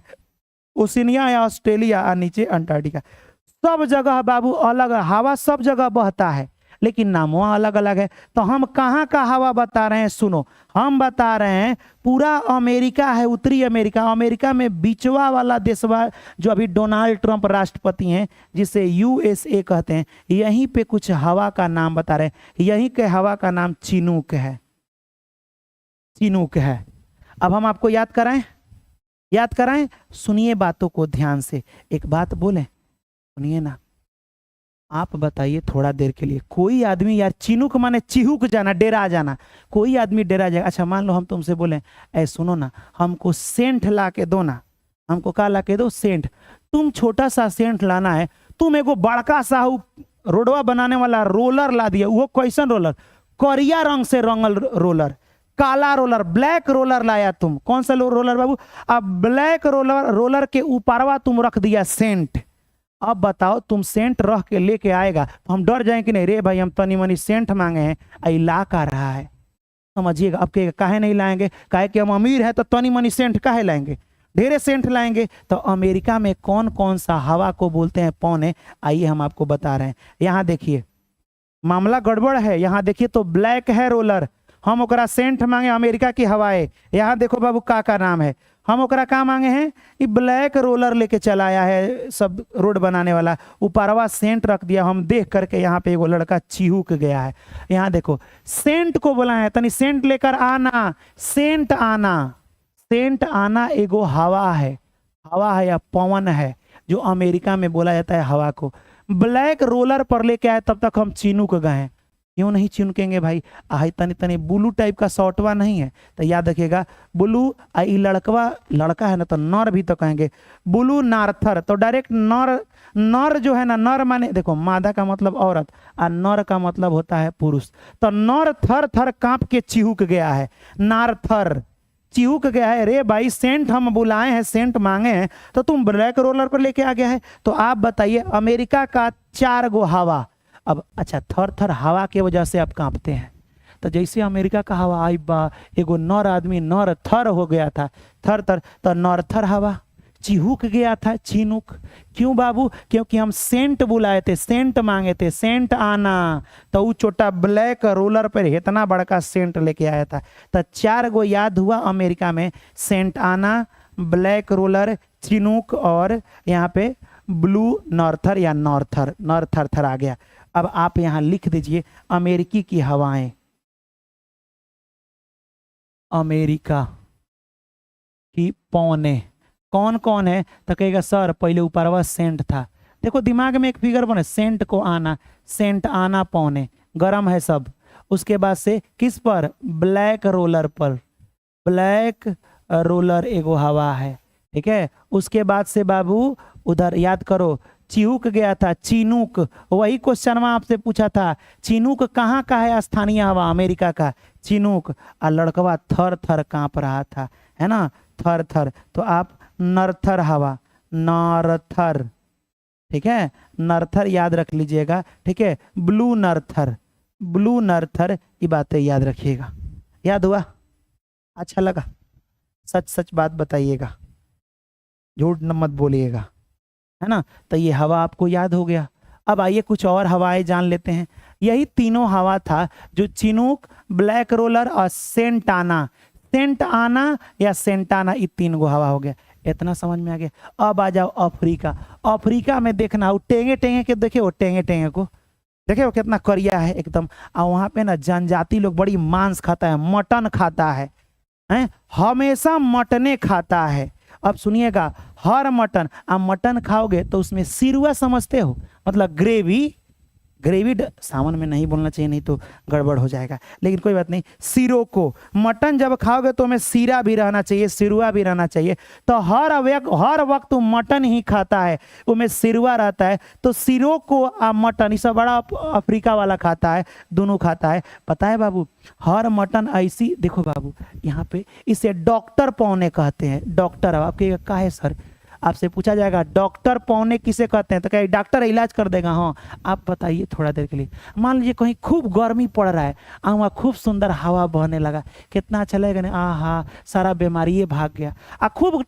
ओशिनिया या ऑस्ट्रेलिया, और नीचे अंटार्कटिका। सब जगह बाबू अलग हवा, सब जगह बहता है, लेकिन नामों अलग अलग है। तो हम कहाँ का हवा बता रहे हैं, सुनो। हम बता रहे हैं पूरा अमेरिका है, उत्तरी अमेरिका। अमेरिका में बीचवा वाला देशवा जो अभी डोनाल्ड ट्रंप राष्ट्रपति हैं, जिसे USA कहते हैं, यहीं पे कुछ हवा का नाम बता रहे हैं। यहीं के हवा का नाम चिनूक है, चिनूक है। अब हम आपको याद कराएं, याद कराएं। सुनिए बातों को ध्यान से, एक बात बोले, सुनिए ना। आप बताइए थोड़ा देर के लिए, कोई आदमी यार चिनुक माने चिहुक जाना, डेरा जाना, कोई आदमी डेरा जाएगा। अच्छा मान लो हम तुमसे बोले ऐ सुनो ना, हमको सेंट ला के दो ना, हमको क्या ला के दो, सेंट। तुम छोटा सा सेंट लाना है, तुम एगो बड़का सा रोडवा बनाने वाला रोलर ला दिया। वो कैसन रोलर, करिया रंग से रंगल रोलर, काला रोलर, ब्लैक रोलर लाया तुम। कौन सा रोलर बाबू? अब ब्लैक रोलर, रोलर के ऊपरवा तुम रख दिया सेंट। अब बताओ तुम सेंट रख के लेके आएगा तो हम डर जाएं कि नहीं, रे भाई हम तनी मनी सेंट मांगे हैं, आई ला का रहा है। समझिएगा। अब कहेगा काहे नहीं लाएंगे, काहे कि हम अमीर हैं तो तनी मनी सेंट काहे लाएंगे, ढेरे सेंट लाएंगे। तो अमेरिका में कौन कौन सा हवा को बोलते हैं पौने, आइए हम आपको बता रहे हैं। यहाँ देखिए मामला गड़बड़ है। यहाँ देखिए तो ब्लैक है रोलर, हम ओकरा सेंट मांगे अमेरिका की हवाएं। यहाँ देखो बाबू का नाम है, हम ओकरा का मांगे हैं, ये ब्लैक रोलर लेके चलाया है सब रोड बनाने वाला, ऊपरवा सेंट रख दिया। हम देख करके यहाँ पे एगो लड़का चिहुक गया है। यहाँ देखो सेंट को बोला है, तनी सेंट लेकर आना, सेंट आना। सेंट आना एगो हवा है, हवा है या पवन है, जो अमेरिका में बोला जाता है हवा को। ब्लैक रोलर पर लेके आए तब तक हम चिनुक गए। क्यों नहीं चिनकेंगे भाई, आई तनी तनी ब्लू टाइप का शॉर्टवा नहीं है तो याद रखिएगा ब्लू। आई लड़कवा, लड़का है ना तो नर भी तो कहेंगे, ब्लू नार्थर। तो डायरेक्ट नर, नर जो है ना, नर माने देखो मादा का मतलब औरत और नर का मतलब होता है पुरुष। तो नर थर थर कांप के चिहुक गया है, नार्थर चिहुक गया है। रे भाई सेंट हम बुलाए हैं, सेंट मांगे हैं, तो तुम ब्लैक रोलर पर लेके आ गया है। तो आप बताइए अमेरिका का 4 गो हवा। अब अच्छा थर थर हवा के वजह से आप कांपते हैं। तो जैसे अमेरिका का हवा आई बा, एगो नर आदमी नर थर हो गया था, थर थर, तो नर थर हवा चिहुक गया था, चिनुक। क्यों बाबू? क्योंकि हम सेंट बुलाए थे, सेंट मांगे थे, सेंट आना। तो वो छोटा ब्लैक रोलर पर इतना बड़का सेंट लेके आया था। तो 4 गो याद हुआ अमेरिका में, सेंट आना, ब्लैक रोलर, चिनुक और यहाँ पे ब्लू नॉर्थर या नॉर्थर, नॉर्थर थर आ गया। अब आप यहां लिख दीजिए अमेरिकी की हवाएं, अमेरिका की पौने कौन कौन है? तो कहेगा सर पहले ऊपरवा सेंट था। देखो दिमाग में एक फिगर बने, सेंट को आना, सेंट आना पौने, गरम है सब। उसके बाद से किस पर? ब्लैक रोलर पर, ब्लैक रोलर एगो हवा है, ठीक है। उसके बाद से बाबू उधर याद करो चिहुक गया था, चिनूक, वही क्वेश्चन में आपसे पूछा था, चिनूक कहाँ का है स्थानीय हवा, अमेरिका का चिनूक। और लड़कवा थर थर कांप रहा था, है ना, थर थर, तो आप नरथर हवा, नरथर, ठीक है, नरथर याद रख लीजिएगा, ठीक है। ब्लू नरथर, ब्लू नरथर, ये बातें याद रखिएगा। याद हुआ? अच्छा लगा? सच सच बात बताइएगा, झूठ न मत बोलिएगा, है ना। तो ये हवा आपको याद हो गया। अब आइए कुछ और हवाएं जान लेते हैं। यही तीनों हवा था जो चिनूक, ब्लैक रोलर और सेंटाना, सेंट आना या सेंटाना, ये तीन गो हवा हो गया। इतना समझ में आ गया। अब आ जाओ अफ्रीका। अफ्रीका में देखना वो टेंगे टेंगे के, देखे वो टेंगे टेंगे को, देखे वो कितना करिया है एकदम। और वहाँ पे ना जनजाति लोग बड़ी मांस खाता है, मटन खाता है, हैं, हमेशा मटने खाता है। अब सुनिएगा, हर मटन, आप मटन खाओगे तो उसमें सिरुआ समझते हो, मतलब ग्रेवी, ग्रेवी सावन में नहीं बोलना चाहिए, नहीं तो गड़बड़ हो जाएगा, लेकिन कोई बात नहीं। सिरों को, मटन जब खाओगे तो हमें सीरा भी रहना चाहिए, सिरुआ भी रहना चाहिए। तो हर वक्त वो मटन ही खाता है, उसमें सिरुआ रहता है। तो सिरों को मटन, इस बड़ा अफ्रीका वाला खाता है, दोनों खाता है। पता है बाबू, हर मटन ऐसी, देखो बाबू यहाँ पे इसे डॉक्टर पौने कहते हैं। डॉक्टर, आपके क्या है सर, आपसे पूछा जाएगा डॉक्टर पौने किसे कहते हैं, तो क्या डॉक्टर इलाज कर देगा? हाँ, आप बताइए थोड़ा देर के लिए। मान लीजिए कहीं खूब गर्मी पड़ रहा है और वहाँ खूब सुंदर हवा बहने लगा, कितना अच्छा लगेगा ना, आहा, सारा बीमारी भाग गया। और खूब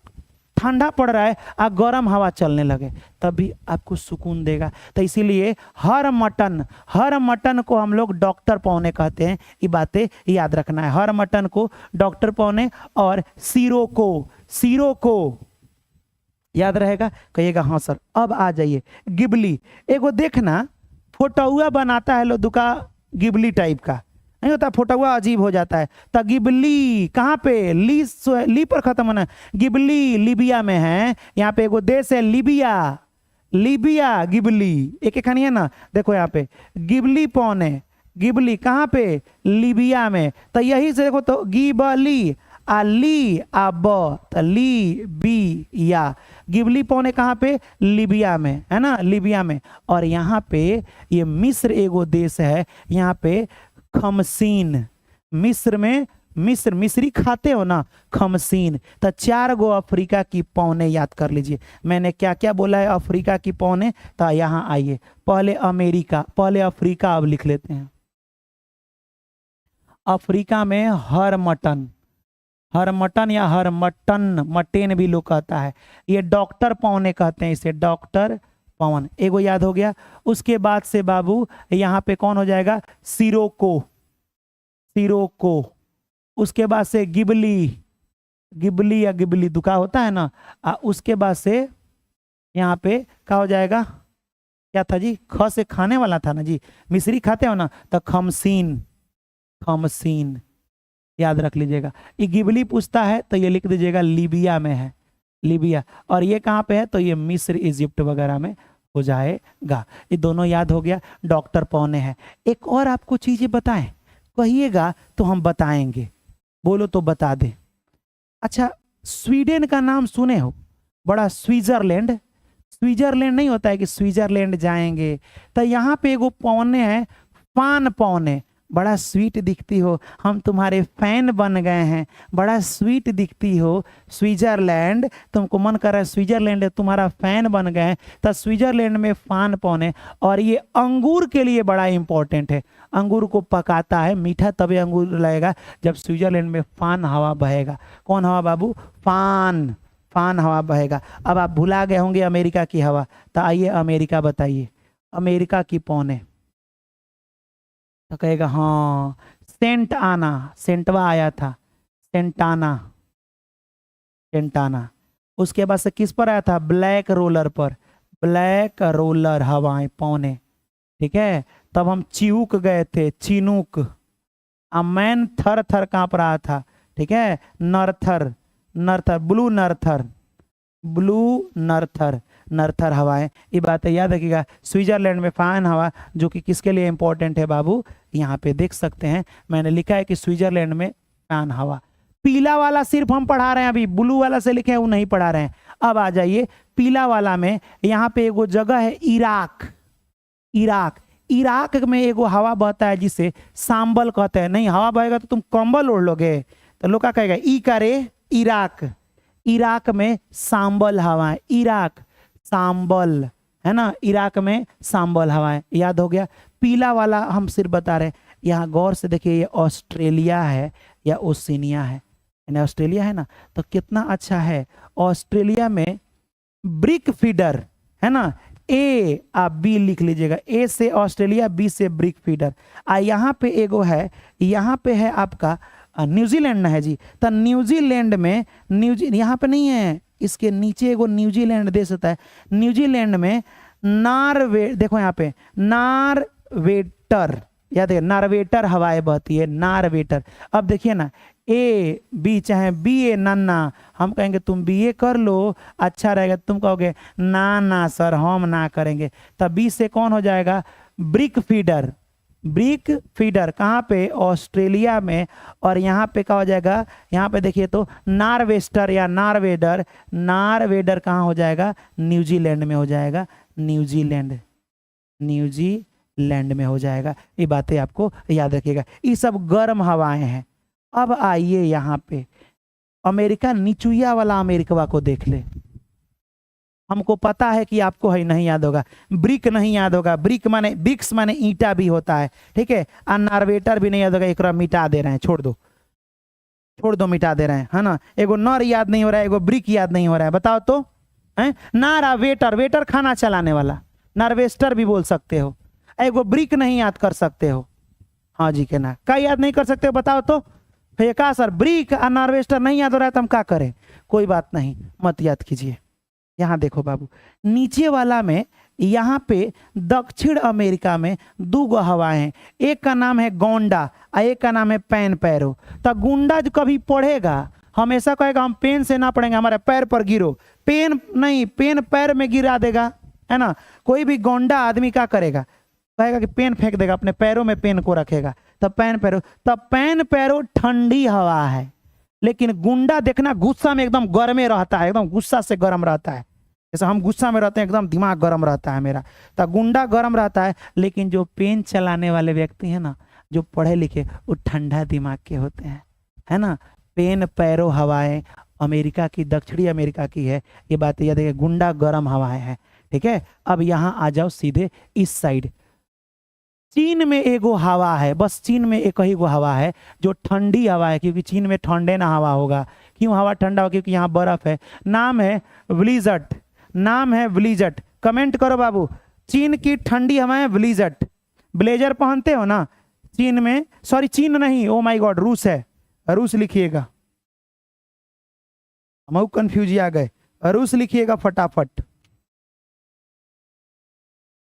ठंडा पड़ रहा है और गर्म हवा चलने लगे, तब भी आपको सुकून देगा। तो इसीलिए हर मटन को हम लोग डॉक्टर पौने कहते हैं। ये बातें याद रखना है, हर मटन को डॉक्टर पौने। और सिरों को याद रहेगा, कहिएगा हाँ सर। अब आ जाइए गिबली। एगो देखना फोटोआ बनाता है लोदुका, गिबली टाइप का नहीं होता, फोटोआ अजीब हो जाता है। तो गिबली कहाँ पे, ली पर खत्म होना। गिबली लीबिया में है, यहाँ पे एगो देश है लिबिया, गिबली एक एक है ना, देखो यहाँ पे गिबली पौने, गिबली कहाँ पे, लीबिया में। तो यही से देखो, तो गिबली ली ली बी या, गिबली पौने कहाँ पे, लीबिया में, है ना, लीबिया में। और यहाँ पे ये मिस्र एगो देश है, यहाँ पे खमसीन, मिस्र में, मिस्री खाते हो ना, खमसीन। तो 4 गो अफ्रीका की पौने याद कर लीजिए। मैंने क्या क्या बोला है अफ्रीका की पौने, तो यहाँ आइए, पहले अमेरिका, पहले अफ्रीका अब लिख लेते हैं। अफ्रीका में हर मटन या हर मटेन भी लोग कहता है, ये डॉक्टर पौने कहते हैं इसे, डॉक्टर पवन, एगो याद हो गया। उसके बाद से बाबू यहाँ पे कौन हो जाएगा, सिरोको, उसके बाद से गिबली या गिबली दुका होता है ना, उसके बाद से यहाँ पे क्या हो जाएगा, क्या था जी, ख से खाने वाला था ना जी, मिस्री खाते हो ना, तो खमसीन याद रख लीजिएगा। ये गिबली पूछता है तो ये लिख दीजिएगा लीबिया में है, लीबिया। और ये कहाँ पे है, तो ये मिस्र, इजिप्ट वगैरह में हो जाएगा। ये दोनों याद हो गया, डॉक्टर पौने हैं। एक और आपको चीजें बताएं, कहिएगा तो हम बताएंगे, बोलो तो बता दे। अच्छा, स्वीडन का नाम सुने हो, बड़ा स्विट्जरलैंड नहीं होता है कि स्विट्जरलैंड जाएंगे। तो यहाँ पे एगो पौने है, पान पौने, बड़ा स्वीट दिखती हो, हम तुम्हारे फैन बन गए हैं, बड़ा स्वीट दिखती हो स्विट्जरलैंड, तुमको मन कर रहा है स्विट्जरलैंड तुम्हारा फैन बन गए। तो स्विट्जरलैंड में फान पौने। और ये अंगूर के लिए बड़ा इंपॉर्टेंट है, अंगूर को पकाता है, मीठा तभी अंगूर लगेगा जब स्विट्जरलैंड में फान हवा बहेगा। कौन हवा बाबू, फान हवा बहेगा। अब आप भुला गए होंगे अमेरिका की हवा, तो आइए अमेरिका बताइए, अमेरिका की पौने, तो कहेगा हाँ सेंटवा आया था, सेंटाना। उसके बाद से किस पर आया था, ब्लैक रोलर पर, ब्लैक रोलर हवाएं पौने, ठीक है। तब हम चिऊक गए थे, चिनूक। मैन थर थर कांप रहा था, ठीक है। नरथर, ब्लू नरथर हवाएं। ये बातें याद रखिएगा। स्विट्जरलैंड में फान हवा, जो कि किसके लिए इंपॉर्टेंट है बाबू, यहाँ पे देख सकते हैं, मैंने लिखा है कि स्विट्जरलैंड में फान हवा। पीला वाला सिर्फ हम पढ़ा रहे हैं, अभी ब्लू वाला से लिखे हैं वो नहीं पढ़ा रहे हैं। अब आ जाइए पीला वाला में, यहाँ पे एगो जगह है इराक। इराक, इराक में एगो हवा बहता है जिसे सांबल कहते हैं। नहीं हवा बहेगा तो तुम कंबल ओढ़ लोगे, तो लोग क्या कहेगा ई करे इराक। इराक में सांबल हवाएं, इराक सांबल है ना, इराक में सांबल हवाएं, याद हो गया। पीला वाला हम सिर्फ बता रहे हैं। यहाँ गौर से देखिए, ये ऑस्ट्रेलिया है या ओशिनिया है, ऑस्ट्रेलिया है ना, तो कितना अच्छा है। ऑस्ट्रेलिया में ब्रिक फीडर है ना, ए आप बी लिख लीजिएगा, ए से ऑस्ट्रेलिया, बी से ब्रिक फीडर। यहाँ पे एगो है, यहाँ पे है आपका न्यूजीलैंड है जी। तो न्यूजीलैंड में यहाँ पे नहीं है, इसके नीचे एगो न्यूजीलैंड देश होता है। न्यूजीलैंड में नारवे, देखो यहाँ पे नारवेटर, याद है नारवेटर हवाएं बहती है, नारवेटर। अब देखिए ना, ए बी चाहे बी ए नन्ना, हम कहेंगे तुम बी ए कर लो अच्छा रहेगा, तुम कहोगे ना ना सर हम ना करेंगे। तब बी से कौन हो जाएगा, ब्रिक फीडर। ब्रिक फीडर कहाँ पे, ऑस्ट्रेलिया में। और यहाँ पे क्या हो जाएगा, यहाँ पे देखिए तो नारवेस्टर या नारवेडर, नारवेडर कहाँ हो जाएगा, न्यूजीलैंड में हो जाएगा, न्यूजीलैंड, न्यूजीलैंड में हो जाएगा। ये बातें आपको याद रखिएगा, ये सब गर्म हवाएं हैं। अब आइए यहाँ पे अमेरिका, निचुया वाला अमेरिका को देख ले। हमको पता है कि आपको है नहीं याद होगा, ब्रिक नहीं याद होगा, ब्रिक माने ब्रिक्स माने ईंटा भी होता है, ठीक है। और नार्वेटर भी नहीं याद होगा, एक मिटा दे रहे हैं, छोड़ दो मिटा दे रहे हैं, है ना। एगो नर याद नहीं हो रहा है, एगो ब्रिक याद नहीं हो रहा है, बताओ तो है। नार्वेटर, वेटर खाना चलाने वाला, नार्वेस्टर भी बोल सकते हो। एगो ब्रिक नहीं याद कर सकते हो, हाँ जी के ना, क्या याद नहीं कर सकते हो बताओ तो। कहा सर ब्रिक और नार्वेस्टर नहीं याद हो रहा है तो हम क्या करें, कोई बात नहीं मत याद कीजिए। यहाँ देखो बाबू, नीचे वाला में यहाँ पे दक्षिण अमेरिका में दो गो हवाएं हैं, एक का नाम है गोंडा और एक का नाम है पैन पैरो। तो गुंडा जो कभी पढ़ेगा हमेशा कहेगा हम पेन से ना पढ़ेंगे, हमारे पैर पर गिरो। पेन नहीं, पेन पैर में गिरा देगा, है ना। कोई भी गोंडा आदमी क्या करेगा, कहेगा कि पेन फेंक देगा, अपने पैरों में पेन को रखेगा। तब पैन पैरो, तब पैन पैरो ठंडी हवा है। लेकिन गुंडा देखना गुस्सा में एकदम गर्मे रहता है, एकदम गुस्सा से गर्म रहता है। जैसे हम गुस्सा में रहते हैं एकदम दिमाग गर्म रहता है मेरा, तो गुंडा गर्म रहता है। लेकिन जो पेन चलाने वाले व्यक्ति हैं ना, जो पढ़े लिखे, वो ठंडा दिमाग के होते हैं, है ना। पेन पैरो हवाएं अमेरिका की, दक्षिणी अमेरिका की है, ये बात याद है। गुंडा गर्म हवाएं हैं, ठीक है। अब यहाँ आ जाओ सीधे इस साइड, चीन में एगो हवा है, बस चीन में एक ही गो हवा है जो ठंडी हवा है, क्योंकि चीन में ठंडे ना हवा होगा। क्यों हवा ठंडा हो, क्योंकि यहाँ बर्फ है। नाम है ब्लिज़र्ड, नाम है ब्लिज़र्ड। कमेंट करो बाबू, चीन की ठंडी हवाएं ब्लिज़र्ड। ब्लेजर पहनते हो ना चीन में, सॉरी चीन नहीं, ओ माय गॉड रूस है, रूस लिखिएगा, हम कंफ्यूज आ गए, रूस लिखिएगा फटाफट।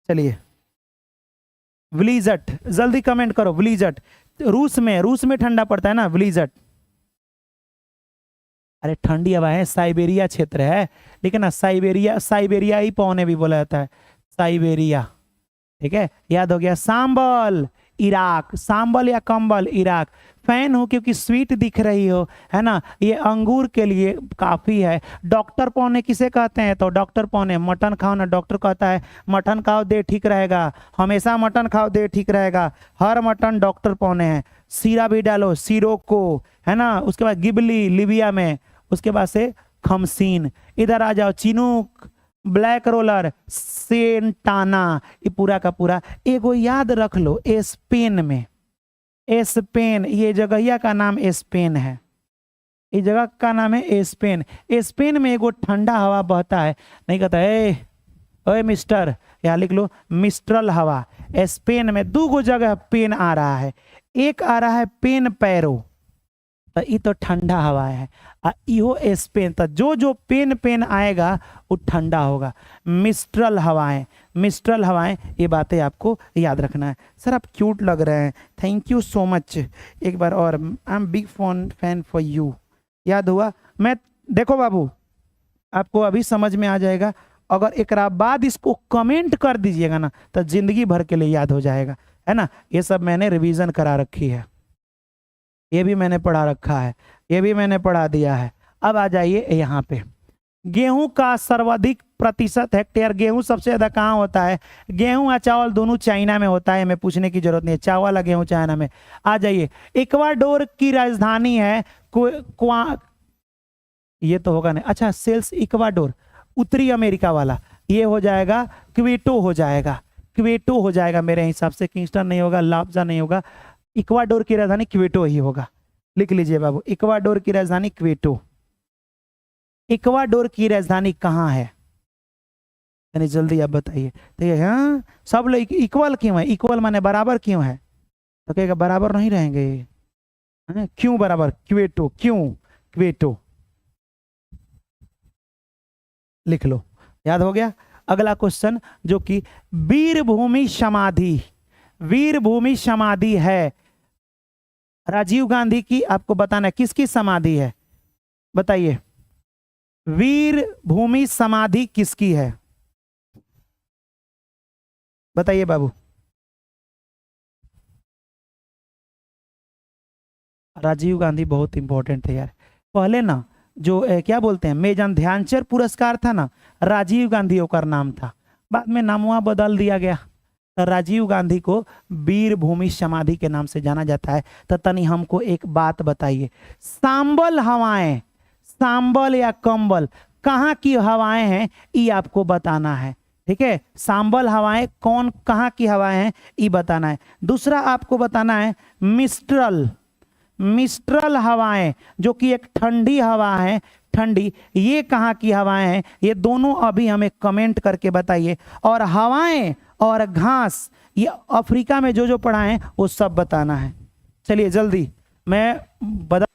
चलिए ब्लिज़र्ड, जल्दी कमेंट करो ब्लिज़र्ड। रूस में ठंडा पड़ता है ना ब्लिज़र्ड। अरे ठंडी हवा है, साइबेरिया क्षेत्र है, लेकिन ना साइबेरिया ही पौने भी बोला जाता है, साइबेरिया, ठीक है। याद हो गया। सांबल इराक, सांबल या कंबल इराक। फैन हो क्योंकि स्वीट दिख रही हो, है ना, ये अंगूर के लिए काफ़ी है। डॉक्टर पौने किसे कहते हैं, तो डॉक्टर पौने मटन खाओ ना, डॉक्टर कहता है मटन खाओ दे ठीक रहेगा, हमेशा मटन खाओ दे ठीक रहेगा, हर मटन डॉक्टर पौने हैं। सीरा भी डालो, सिरोको, है ना। उसके बाद गिबली लिबिया में, उसके बाद से खमसीन। इधर आ जाओ, चिनूक, ब्लैक रोलर, सेंटाना, ये पूरा का पूरा। एगो याद रख लो, स्पेन में, स्पेन, ये जगहिया का नाम स्पेन है, ये जगह का नाम है स्पेन। स्पेन में एगो ठंडा हवा बहता है, नहीं कहता ए ओए मिस्टर, यहाँ लिख लो मिस्ट्रल हवा। स्पेन में दो गो जगह पेन आ रहा है, एक आ रहा है पेन पैरो, तो ये तो ठंडा हवा है, इहो स्पेन। तो जो पेन आएगा वो ठंडा होगा। मिस्ट्रल हवाएं, मिस्ट्रल हवाएं, ये बातें आपको याद रखना है। सर आप क्यूट लग रहे हैं, थैंक यू सो मच। एक बार और, I am big fan for you, याद हुआ। मैं देखो बाबू, आपको अभी समझ में आ जाएगा, अगर एक बाद इसको कमेंट कर दीजिएगा ना तो जिंदगी भर के लिए याद हो जाएगा, है ना। ये सब मैंने रिवीजन करा रखी है, ये भी मैंने पढ़ा रखा है, ये भी मैंने पढ़ा दिया है। अब आ जाइए यहाँ पे, गेहूं का सर्वाधिक प्रतिशत हेक्टेयर, गेहूं सबसे ज्यादा कहाँ होता है? गेहूं या चावल दोनों चाइना में होता है, हमें पूछने की जरूरत नहीं है, चावल या गेहूं चाइना में। आ जाइए, इक्वाडोर की राजधानी है ये तो होगा नहीं, अच्छा सेल्स इक्वाडोर, उत्तरी अमेरिका वाला, ये हो जाएगा क्वेटो, हो जाएगा क्वेटो हो जाएगा मेरे हिसाब से, किंगस्टन नहीं होगा, लाफ्जा नहीं होगा, इक्वाडोर की राजधानी क्वेटो ही होगा। लिख लीजिए बाबू, इक्वाडोर की राजधानी क्वेटो। इक्वाडोर की राजधानी कहाँ है? यानी जल्दी आप बताइए। तो ये हाँ, सब लोग इक्वल क्यों है? इक्वल माने बराबर क्यों है? तो कहेगा बराबर नहीं रहेंगे, क्यों बराबर? क्वेटो, क्यों क्वेटो, लिख लो, याद हो गया। अगला क्वेश्चन जो कि वीरभूमि समाधि, वीरभूमि समाधि है राजीव गांधी की, आपको बताना है किसकी समाधि है, बताइए। वीरभूमि समाधि किसकी है, बताइए बाबू। राजीव गांधी बहुत इंपॉर्टेंट थे यार। पहले ना जो क्या बोलते हैं, मेजर ध्यानचंद पुरस्कार था ना, राजीव गांधी का नाम था, बाद में नामवा बदल दिया गया, तो राजीव गांधी को वीरभूमि समाधि के नाम से जाना जाता है। तो तनी हमको एक बात बताइए, सांबल हवाएं, सांबल या कंबल कहाँ की हवाएं हैं, ये आपको बताना है, ठीक है। सांबल हवाएं कौन कहाँ की हवाएं हैं, ये बताना है। दूसरा आपको बताना है मिस्ट्रल, मिस्ट्रल हवाएं जो कि एक ठंडी हवा है, ठंडी, ये कहाँ की हवाएं हैं, ये दोनों अभी हमें कमेंट करके बताइए। और हवाएं और घास, ये अफ्रीका में जो जो पढ़ाए हैं वो सब बताना है। चलिए जल्दी मैं बता,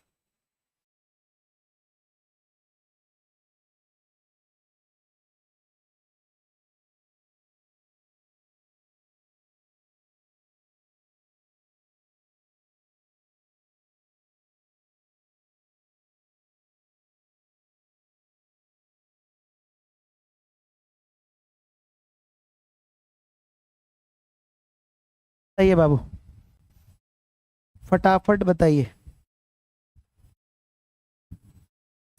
बताइए बाबू, फटाफट बताइए,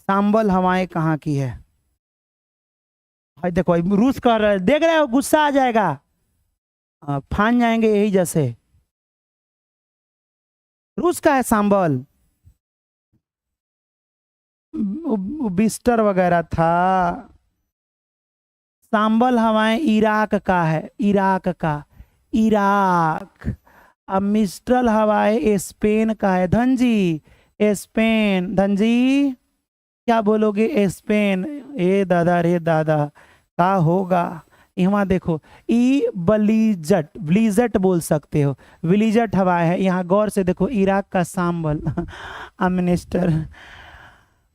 सांबल हवाएं कहाँ की है? भाई देखो रूस कर रहे, देख रहे हो, गुस्सा आ जाएगा, फान जाएंगे यही जैसे। रूस का है सांबल, बिस्टर वगैरह था। सांबल हवाएं इराक का है, इराक का, इराक। अब मिस्ट्रल हवाएं स्पेन का है, धनजी स्पेन, धनजी क्या बोलोगे? स्पेन। ए दादा रे दादा, का होगा यहाँ देखो, ई ब्लीजट, ब्लीजट बोल सकते हो, ब्लीजट हवा है यहाँ, गौर से देखो, इराक का सांबल मिनिस्टर।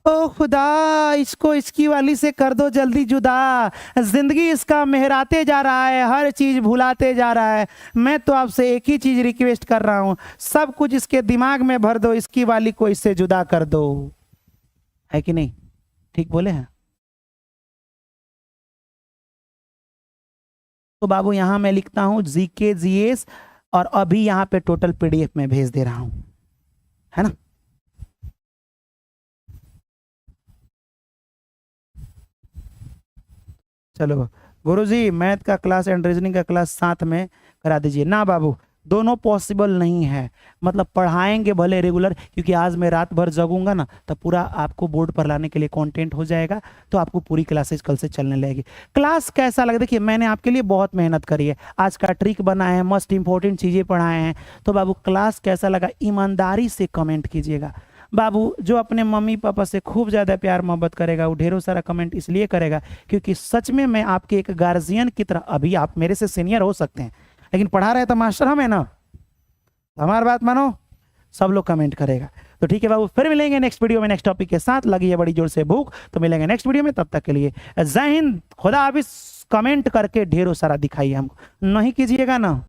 ओ खुदा, इसको इसकी वाली से कर दो जल्दी जुदा, जिंदगी इसका मेहराते जा रहा है, हर चीज भुलाते जा रहा है। मैं तो आपसे एक ही चीज रिक्वेस्ट कर रहा हूं, सब कुछ इसके दिमाग में भर दो, इसकी वाली को इससे जुदा कर दो, है कि नहीं? ठीक बोले हैं? तो बाबू यहां मैं लिखता हूं जीके जीएस, और अभी यहां पे टोटल पीडीएफ में भेज दे रहा हूं, है ना। चलो गुरुजी, मैथ का क्लास एंड रीजनिंग का क्लास साथ में करा दीजिए। ना बाबू, दोनों पॉसिबल नहीं है, मतलब पढ़ाएंगे भले रेगुलर, क्योंकि आज मैं रात भर जगूंगा ना, तो पूरा आपको बोर्ड पर लाने के लिए कंटेंट हो जाएगा, तो आपको पूरी क्लासेस कल से चलने लगेगी। क्लास कैसा लगा? देखिए मैंने आपके लिए बहुत मेहनत करी है, आज का ट्रिक बनाए हैं, मस्ट इंपॉर्टेंट चीज़ें पढ़ाए हैं, तो बाबू क्लास कैसा लगा ईमानदारी से कमेंट कीजिएगा। बाबू जो अपने मम्मी पापा से खूब ज़्यादा प्यार मोहब्बत करेगा, वो ढेरों सारा कमेंट इसलिए करेगा क्योंकि सच में मैं आपके एक गार्जियन की तरह, अभी आप मेरे से सीनियर हो सकते हैं लेकिन पढ़ा रहे तो मास्टर हमें ना, हमारी बात मानो, सब लोग कमेंट करेगा। तो ठीक है बाबू, फिर मिलेंगे नेक्स्ट वीडियो में नेक्स्ट टॉपिक के साथ। लगी है बड़ी जोर से भूख, तो मिलेंगे नेक्स्ट वीडियो में, तब तक के लिए जय हिंद, खुदा हाफिज। कमेंट करके ढेरों सारा दिखाइए हमको, नहीं कीजिएगा ना।